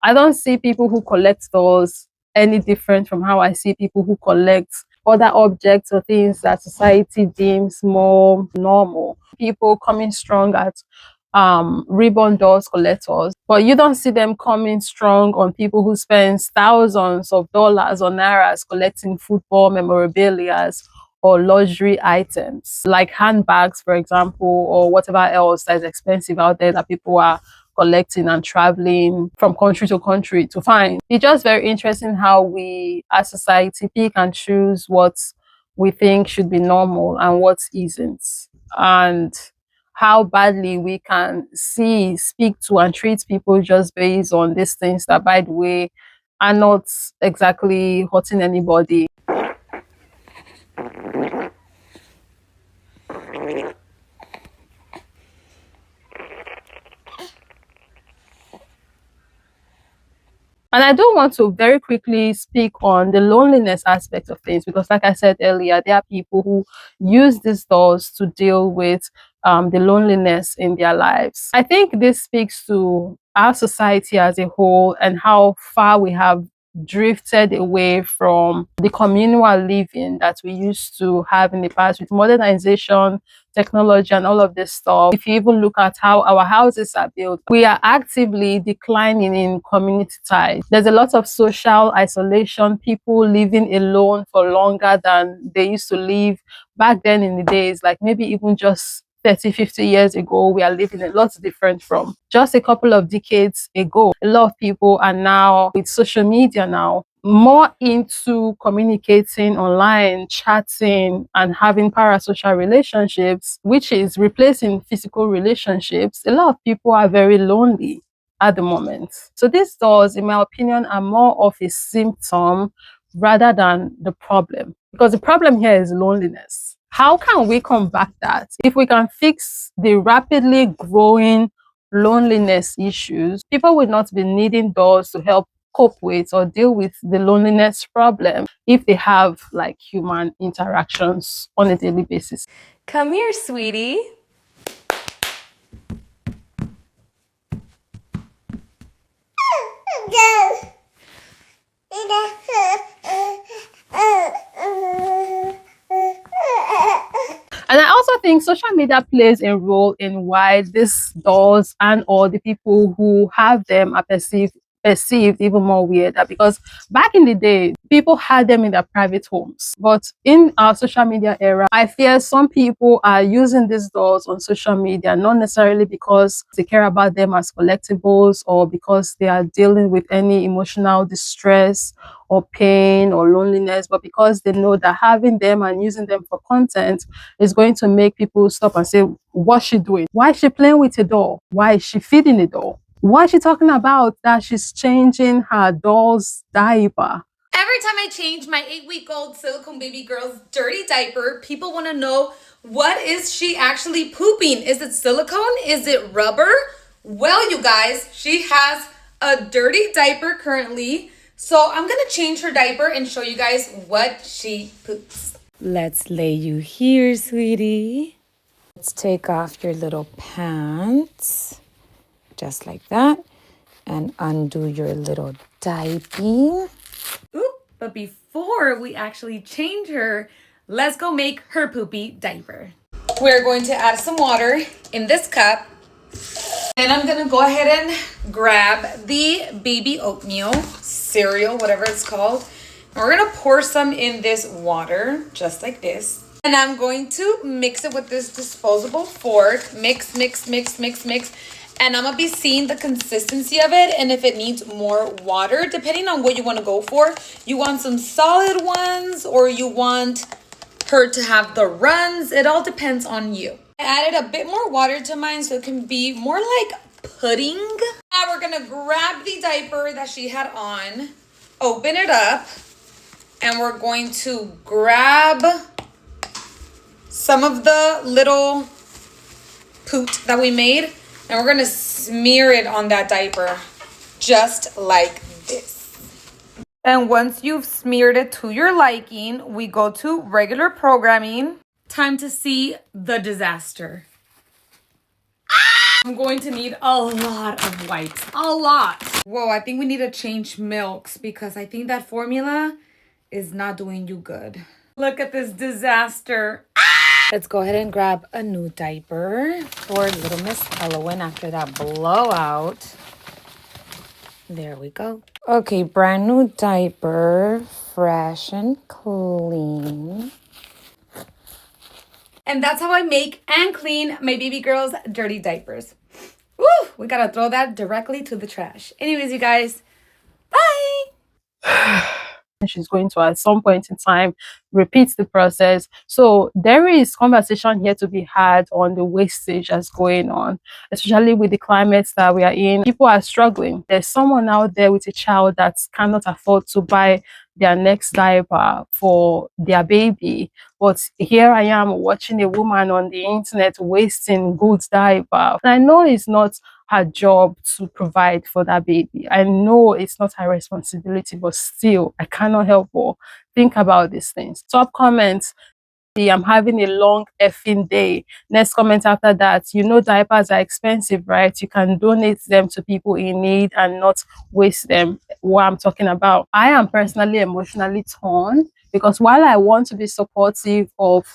I don't see people who collect dolls any different from how I see people who collect other objects or things that society deems more normal. People coming strong at reborn dolls collectors, but you don't see them coming strong on people who spend thousands of dollars or nairas collecting football memorabilia or luxury items like handbags, for example, or whatever else that is expensive out there that people are collecting and traveling from country to country to find. It's just very interesting how we as society pick and choose what we think should be normal and what isn't, and how badly we can see, speak to, and treat people just based on these things that, by the way, are not exactly hurting anybody. And I do want to very quickly speak on the loneliness aspect of things, because like I said earlier, there are people who use these dolls to deal with the loneliness in their lives. I think this speaks to our society as a whole and how far we have drifted away from the communal living that we used to have in the past with modernization, technology, and all of this stuff. If you even look at how our houses are built, we are actively declining in community ties. There's a lot of social isolation, people living alone for longer than they used to live back then in the days, like maybe even just 30, 50 years ago. We are living a lot different from just a couple of decades ago. A lot of people are now, with social media now, more into communicating online, chatting, and having parasocial relationships, which is replacing physical relationships. A lot of people are very lonely at the moment. So these dolls, in my opinion, are more of a symptom rather than the problem, because the problem here is loneliness. How can we combat that? If we can fix the rapidly growing loneliness issues, people will not be needing dolls to help cope with or deal with the loneliness problem if they have like human interactions on a daily basis. Come here, sweetie. social media plays a role in why these dolls and all the people who have them are perceived even more weirder, because back in the day people had them in their private homes, but in our social media era I fear some people are using these dolls on social media not necessarily because they care about them as collectibles or because they are dealing with any emotional distress or pain or loneliness, but because they know that having them and using them for content is going to make people stop and say, what's she doing? Why is she playing with a doll? Why is she feeding a doll? Why is she talking about that she's changing her doll's diaper? Every time I change my 8-week-old silicone baby girl's dirty diaper, people want to know, what is she actually pooping? Is it silicone? Is it rubber? Well, you guys, she has a dirty diaper currently. So I'm going to change her diaper and show you guys what she poops. Let's lay you here, sweetie. Let's take off your little pants, just like that, and undo your little diaper. Oop, but before we actually change her, let's go make her poopy diaper. We're going to add some water in this cup. Then I'm gonna go ahead and grab the baby oatmeal, cereal, whatever it's called. And we're gonna pour some in this water, just like this. And I'm going to mix it with this disposable fork. Mix, mix, mix, mix, mix. And I'm gonna be seeing the consistency of it and if it needs more water, depending on what you wanna go for. You want some solid ones or you want her to have the runs. It all depends on you. I added a bit more water to mine so it can be more like pudding. Now we're gonna grab the diaper that she had on, open it up, and we're going to grab some of the little poot that we made and we're gonna smear it on that diaper just like this. And once you've smeared it to your liking, we go to regular programming. Time to see the disaster. I'm going to need a lot of wipes. A lot. Whoa, I think we need to change milks because I think that formula is not doing you good. Look at this disaster. Let's go ahead and grab a new diaper for little Miss Halloween after that blowout. There we go. Okay, brand new diaper, fresh and clean. And that's how I make and clean my baby girl's dirty diapers. Woo! We gotta throw that directly to the trash. Anyways, you guys, bye! She's going to at some point in time repeat the process. So there is conversation here to be had on the wastage that's going on, especially with the climates that we are in. People are struggling. There's someone out there with a child that cannot afford to buy their next diaper for their baby, but here I am watching a woman on the internet wasting good diaper. And I know it's not her job to provide for that baby. I know it's not her responsibility, but still, I cannot help but think about these things. Top comments, I'm having a long effing day. Next comment after that, you know diapers are expensive, right? You can donate them to people in need and not waste them. What I'm talking about. I am personally emotionally torn because while I want to be supportive of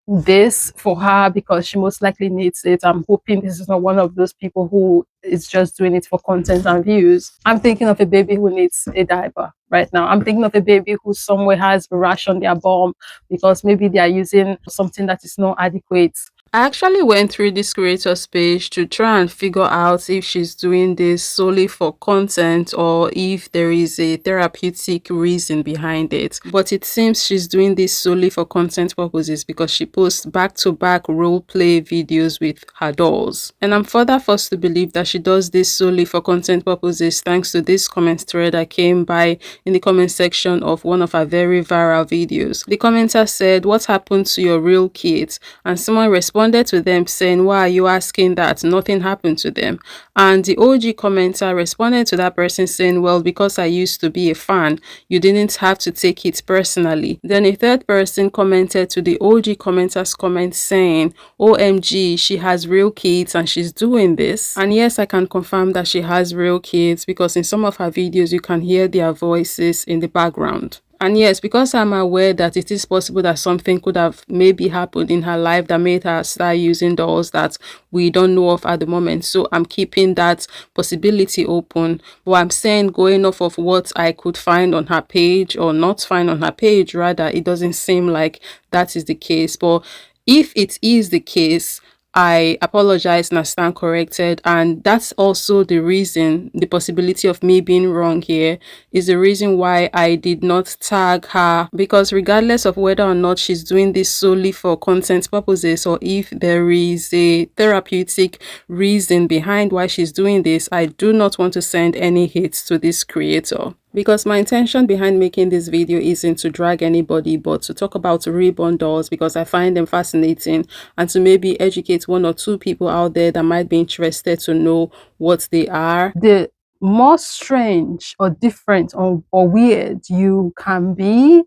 this for her because she most likely needs it, I'm hoping this is not one of those people who is just doing it for content and views. I'm thinking of a baby who needs a diaper right now. I'm thinking of a baby who somewhere has a rash on their bum because maybe they are using something that is not adequate. I actually went through this creator's page to try and figure out if she's doing this solely for content or if there is a therapeutic reason behind it. But it seems she's doing this solely for content purposes because she posts back-to-back role play videos with her dolls. And I'm further forced to believe that she does this solely for content purposes thanks to this comment thread that came by in the comment section of one of her very viral videos. The commenter said, "What happened to your real kids?" And someone responded to them saying, "Why are you asking that? Nothing happened to them." And the OG commenter responded to that person saying, "Well, because I used to be a fan, you didn't have to take it personally." Then a third person commented to the OG commenter's comment saying, "OMG, she has real kids and she's doing this." And yes, I can confirm that she has real kids because in some of her videos you can hear their voices in the background. And yes, because I'm aware that it is possible that something could have maybe happened in her life that made her start using dolls that we don't know of at the moment. So I'm keeping that possibility open. But I'm saying, going off of what I could find on her page, or not find on her page, rather, it doesn't seem like that is the case. But if it is the case, I apologize and I stand corrected. And that's also the reason, the possibility of me being wrong here is the reason why I did not tag her. Because regardless of whether or not she's doing this solely for content purposes, or if there is a therapeutic reason behind why she's doing this, I do not want to send any hate to this creator. Because my intention behind making this video isn't to drag anybody, but to talk about reborn dolls, because I find them fascinating, and to maybe educate one or two people out there that might be interested to know what they are. The more strange or different or weird you can be,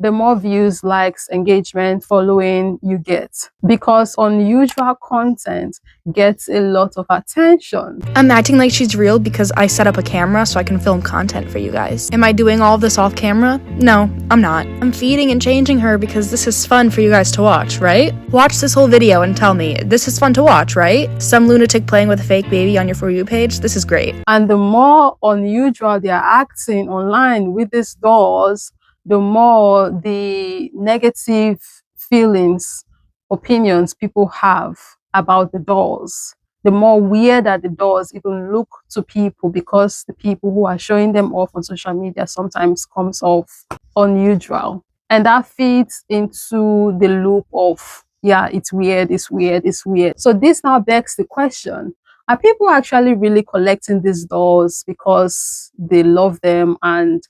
the more views, likes, engagement, following you get. Because unusual content gets a lot of attention. I'm acting like she's real because I set up a camera so I can film content for you guys. Am I doing all of this off camera? No, I'm not. I'm feeding and changing her because this is fun for you guys to watch, right? Watch this whole video and tell me, this is fun to watch, right? Some lunatic playing with a fake baby on your For You page? This is great. And the more unusual they are acting online with these dolls, the more the negative feelings, opinions people have about the dolls, the more weird that the dolls even look to people, because the people who are showing them off on social media sometimes comes off unusual. And that feeds into the loop of, yeah, it's weird, it's weird, it's weird. So this now begs the question, are people actually really collecting these dolls because they love them and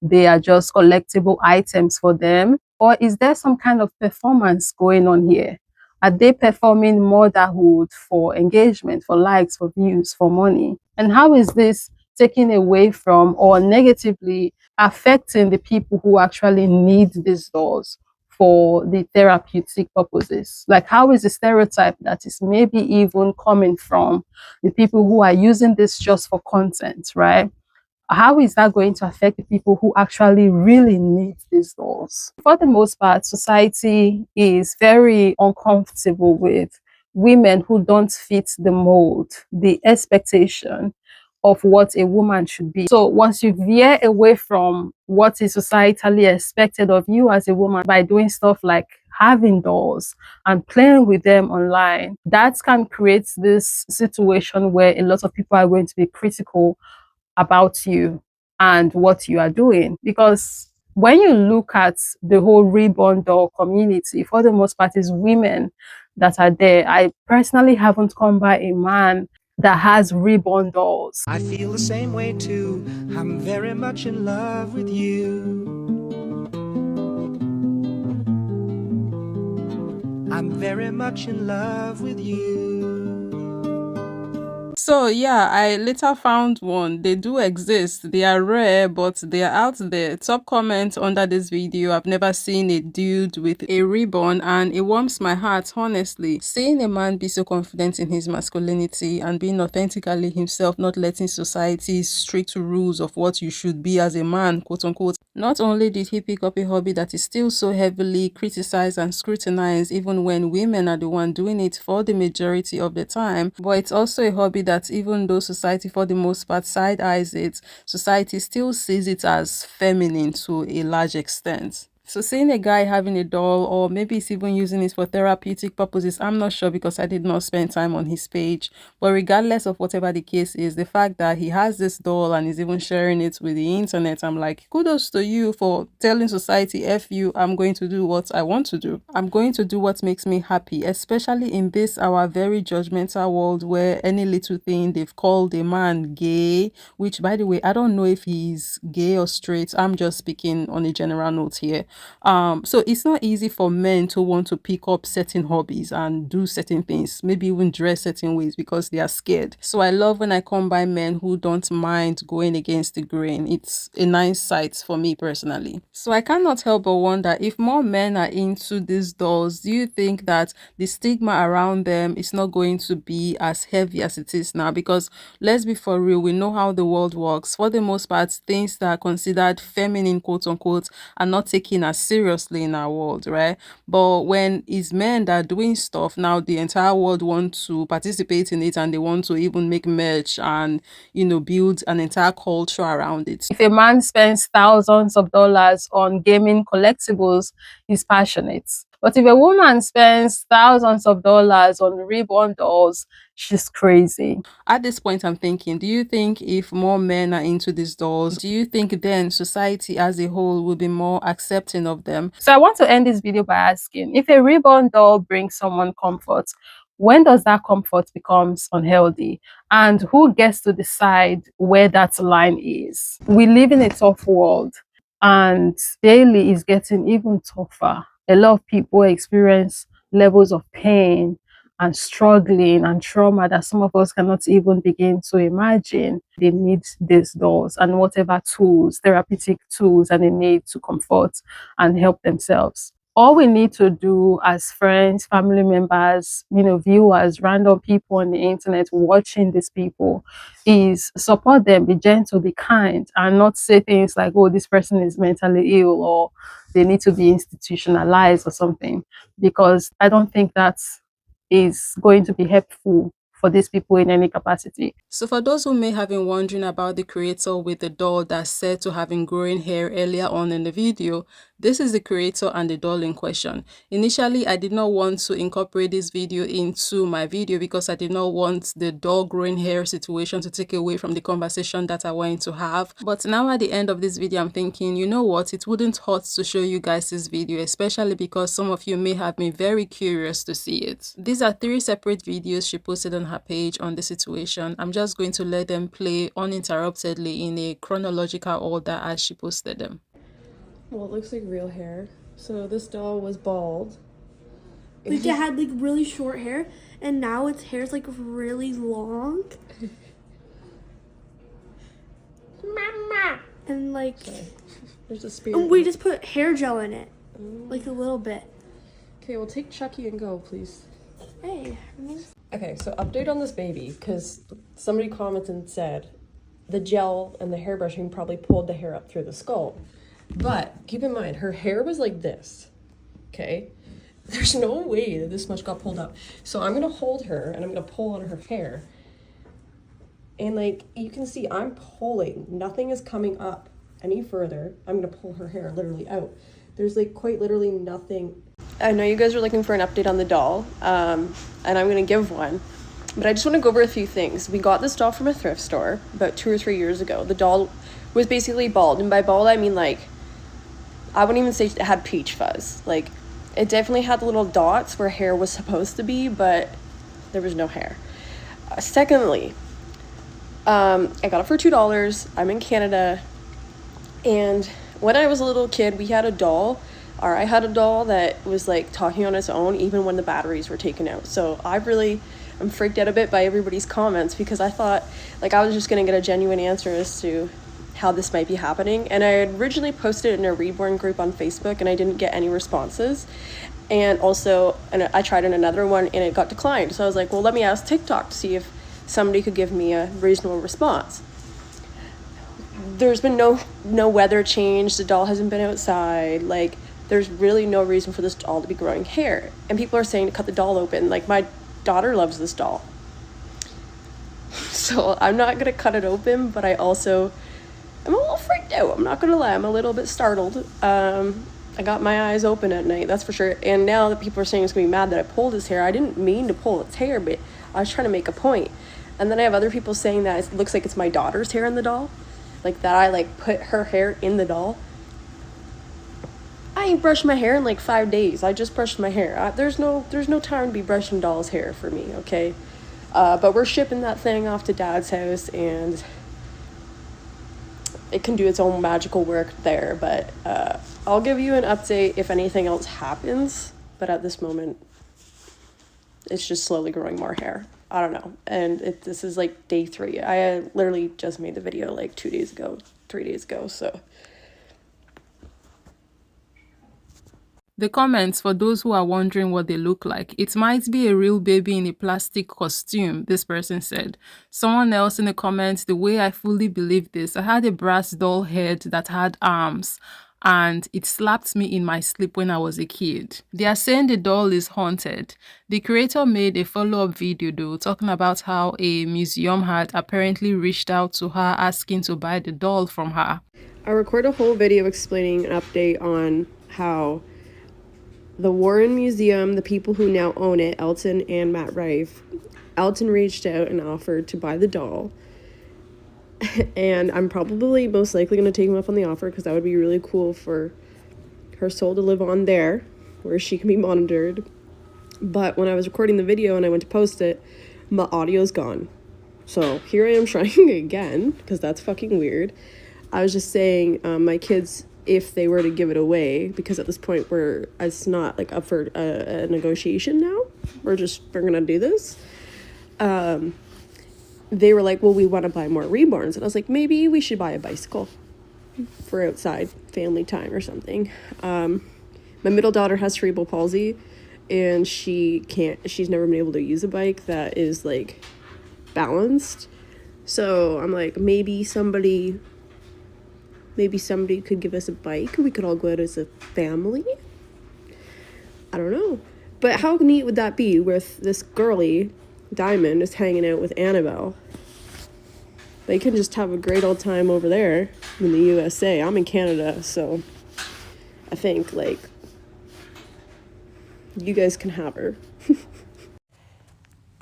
they are just collectible items for them? Or is there some kind of performance going on here? Are they performing motherhood for engagement, for likes, for views, for money? And how is this taking away from or negatively affecting the people who actually need these dolls for the therapeutic purposes? Like, how is the stereotype that is maybe even coming from the people who are using this just for content, right? How is that going to affect the people who actually really need these dolls? For the most part, society is very uncomfortable with women who don't fit the mold, the expectation of what a woman should be. So once you veer away from what is societally expected of you as a woman by doing stuff like having dolls and playing with them online, that can create this situation where a lot of people are going to be critical about you and what you are doing. Because when you look at the whole reborn doll community, for the most part, is women that are there. I personally haven't come by a man that has reborn dolls. I feel the same way too. I'm very much in love with you. I'm very much in love with you. So yeah, I later found one. They do exist. They are rare, but they are out there. Top comment under this video, I've never seen a dude with a ribbon, and it warms my heart, honestly. Seeing a man be so confident in his masculinity and being authentically himself, not letting society's strict rules of what you should be as a man, quote unquote. Not only did he pick up a hobby that is still so heavily criticized and scrutinized, even when women are the one doing it for the majority of the time, but it's also a hobby that, even though society for the most part side eyes it, society still sees it as feminine to a large extent. So seeing a guy having a doll, or maybe he's even using it for therapeutic purposes, I'm not sure because I did not spend time on his page. But regardless of whatever the case is, the fact that he has this doll and is even sharing it with the internet, I'm like, kudos to you for telling society, F you, I'm going to do what I want to do. I'm going to do what makes me happy, especially in this our very judgmental world where any little thing they've called a man gay, which by the way, I don't know if he's gay or straight. I'm just speaking on a general note here. So it's not easy for men to want to pick up certain hobbies and do certain things, maybe even dress certain ways because they are scared. So I love when I come by men who don't mind going against the grain. It's a nice sight for me personally. So I cannot help but wonder, if more men are into these dolls, do you think that the stigma around them is not going to be as heavy as it is now? Because let's be for real, we know how the world works. For the most part, things that are considered feminine, quote unquote, are not taken as seriously in our world, right? But when it's men that are doing stuff, now the entire world wants to participate in it, and they want to even make merch and, build an entire culture around it. If a man spends thousands of dollars on gaming collectibles, he's passionate. But if a woman spends thousands of dollars on reborn dolls, she's crazy. At this point, I'm thinking, do you think if more men are into these dolls, do you think then society as a whole will be more accepting of them? So I want to end this video by asking, if a reborn doll brings someone comfort, when does that comfort becomes unhealthy? And who gets to decide where that line is? We live in a tough world, and daily is getting even tougher. A lot of people experience levels of pain and struggling and trauma that some of us cannot even begin to imagine. They need these dolls and whatever tools, therapeutic tools, that they need to comfort and help themselves. All we need to do as friends, family members, viewers, random people on the internet watching these people, is support them, be gentle, be kind, and not say things like, oh, this person is mentally ill, or they need to be institutionalized or something, because I don't think that's is going to be helpful for these people in any capacity. So for those who may have been wondering about the creator with the doll that's said to have been growing hair earlier on in the video, this is the creator and the doll in question. Initially, I did not want to incorporate this video into my video because I did not want the doll growing hair situation to take away from the conversation that I wanted to have. But now at the end of this video, I'm thinking, you know what, it wouldn't hurt to show you guys this video, especially because some of you may have been very curious to see it. These are 3 separate videos she posted on her page on the situation. I'm just going to let them play uninterruptedly in a chronological order as she posted them. Well, it looks like real hair. So this doll was bald. Like, it had like really short hair, and now its hair's like really long. Mama. And like, there's a spirit. And we just put hair gel in it, like a little bit. Okay, well, take Chucky and go, please. Hey. Okay, so update on this baby, because somebody commented and said the gel and the hairbrushing probably pulled the hair up through the skull. But keep in mind, her hair was like this, okay? There's no way that this much got pulled up. So I'm gonna hold her and I'm gonna pull on her hair. And like, you can see I'm pulling, nothing is coming up any further. I'm gonna pull her hair literally out. There's like quite literally nothing. I know you guys are looking for an update on the doll, and I'm gonna give one. But I just wanna go over a few things. We got this doll from a thrift store about 2 or 3 years ago. The doll was basically bald, and by bald I mean like, I wouldn't even say it had peach fuzz. Like, it definitely had the little dots where hair was supposed to be, but there was no hair. Secondly, I got it for $2. I'm in Canada, and when I was a little kid, we had a doll, or I had a doll that was like talking on its own even when the batteries were taken out. So I'm freaked out a bit by everybody's comments, because I thought like I was just gonna get a genuine answer as to how this might be happening. And I had originally posted it in a Reborn group on Facebook, and I didn't get any responses. And also, I tried in another one and it got declined. So I was like, well, let me ask TikTok to see if somebody could give me a reasonable response. There's been no weather change. The doll hasn't been outside. Like, there's really no reason for this doll to be growing hair. And people are saying to cut the doll open. Like, my daughter loves this doll. So I'm not gonna cut it open, but I'm a little freaked out. I'm not gonna lie, I'm a little bit startled. I got my eyes open at night, that's for sure. And now that people are saying it's gonna be mad that I pulled his hair, I didn't mean to pull its hair, but I was trying to make a point. And then I have other people saying that it looks like it's my daughter's hair in the doll, like that I like put her hair in the doll. I ain't brushed my hair in like 5 days. I just brushed my hair. There's no time to be brushing doll's hair for me, okay? But we're shipping that thing off to Dad's house, and it can do its own magical work there. But I'll give you an update if anything else happens, but at this moment, it's just slowly growing more hair. I don't know. And this is like day 3. I literally just made the video like 2 days ago, 3 days ago, so. The comments, for those who are wondering what they look like, it might be a real baby in a plastic costume, this person said. Someone else in the comments, the way I fully believe this, I had a brass doll head that had arms, and it slapped me in my sleep when I was a kid. They are saying the doll is haunted. The creator made a follow-up video though, talking about how a museum had apparently reached out to her asking to buy the doll from her. I recorded a whole video explaining an update on how the Warren Museum, the people who now own it, Elton and Matt Rife, Elton reached out and offered to buy the doll. And I'm probably most likely going to take him up on the offer because that would be really cool for her soul to live on there where she can be monitored. But when I was recording the video and I went to post it, my audio's gone. So here I am trying again because that's fucking weird. I was just saying my kids, if they were to give it away, because at this point it's not like up for a negotiation now, we're gonna do this. They were like, well, we want to buy more Rebons, and I was like, maybe we should buy a bicycle for outside family time or something. My middle daughter has cerebral palsy, and she's never been able to use a bike that is like balanced. So I'm like, maybe somebody could give us a bike. We could all go out as a family. I don't know. But how neat would that be with this girly, Diamond, is hanging out with Annabelle? They can just have a great old time over there in the USA. I'm in Canada, so I think, like, you guys can have her.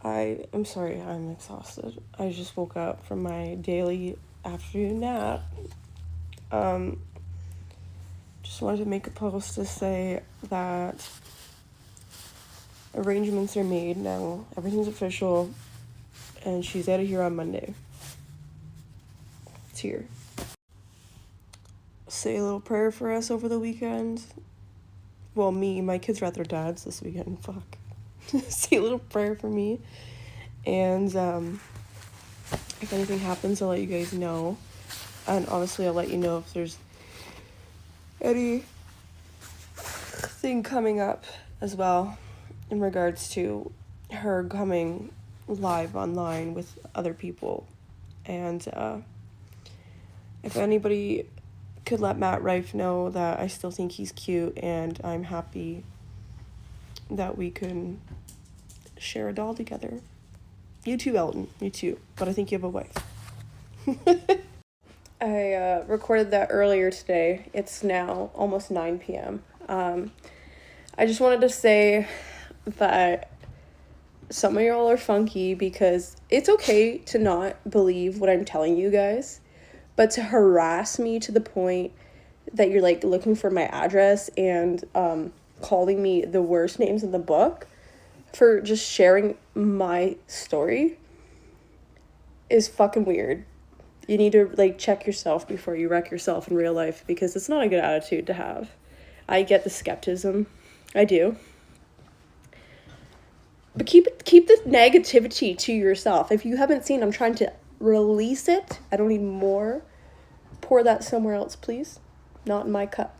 I'm sorry, I'm exhausted. I just woke up from my daily afternoon nap. Just wanted to make a post to say that arrangements are made now. Everything's official, and she's out of here on Monday. It's here. Say a little prayer for us over the weekend. Well, my kids are at their dad's this weekend. Fuck. Say a little prayer for me. And if anything happens, I'll let you guys know. And honestly, I'll let you know if there's anything coming up as well in regards to her coming live online with other people. And if anybody could let Matt Rife know that I still think he's cute and I'm happy that we can share a doll together. You too, Elton. You too. But I think you have a wife. I recorded that earlier today. It's now almost 9 p.m. I just wanted to say that some of y'all are funky because it's okay to not believe what I'm telling you guys, but to harass me to the point that you're like looking for my address and calling me the worst names in the book for just sharing my story is fucking weird. You need to like check yourself before you wreck yourself in real life because it's not a good attitude to have. I get the skepticism. I do. But keep the negativity to yourself. If you haven't seen, I'm trying to release it. I don't need more. Pour that somewhere else, please. Not in my cup.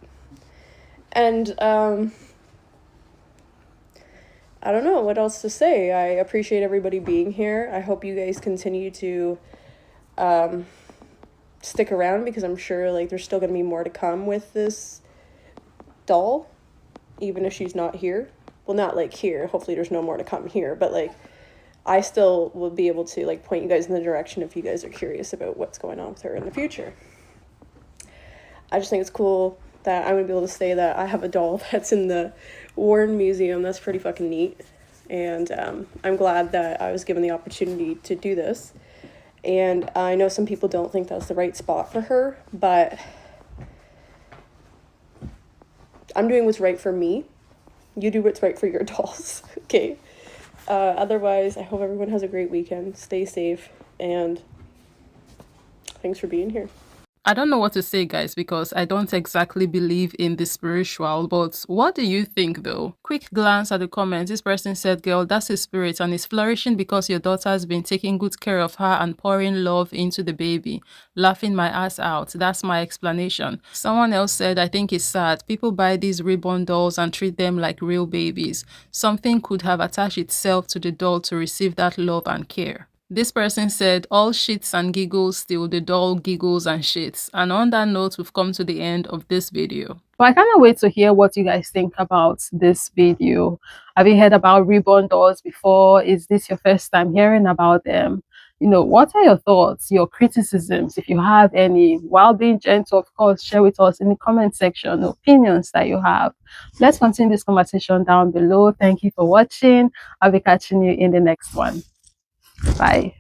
And I don't know what else to say. I appreciate everybody being here. I hope you guys continue to stick around because I'm sure like there's still gonna be more to come with this doll, even if she's not here. Well, not like here. Hopefully there's no more to come here, but like I still will be able to like point you guys in the direction if you guys are curious about what's going on with her in the future. I just think it's cool that I'm gonna be able to say that I have a doll that's in the Warren Museum. That's pretty fucking neat. And I'm glad that I was given the opportunity to do this. And I know some people don't think that's the right spot for her, but I'm doing what's right for me. You do what's right for your dolls, okay? Otherwise, I hope everyone has a great weekend. Stay safe, and thanks for being here. I don't know what to say, guys, because I don't exactly believe in the spiritual, but what do you think, though? Quick glance at the comments. This person said, girl, that's his spirit and is flourishing because your daughter has been taking good care of her and pouring love into the baby. Laughing my ass out. That's my explanation. Someone else said, I think it's sad. People buy these reborn dolls and treat them like real babies. Something could have attached itself to the doll to receive that love and care. This person said, all shits and giggles till the doll giggles and shits. And on that note, we've come to the end of this video. But I cannot wait to hear what you guys think about this video. Have you heard about reborn dolls before? Is this your first time hearing about them? You know, what are your thoughts, your criticisms, if you have any? While being gentle, of course, share with us in the comment section opinions that you have. Let's continue this conversation down below. Thank you for watching. I'll be catching you in the next one. Bye.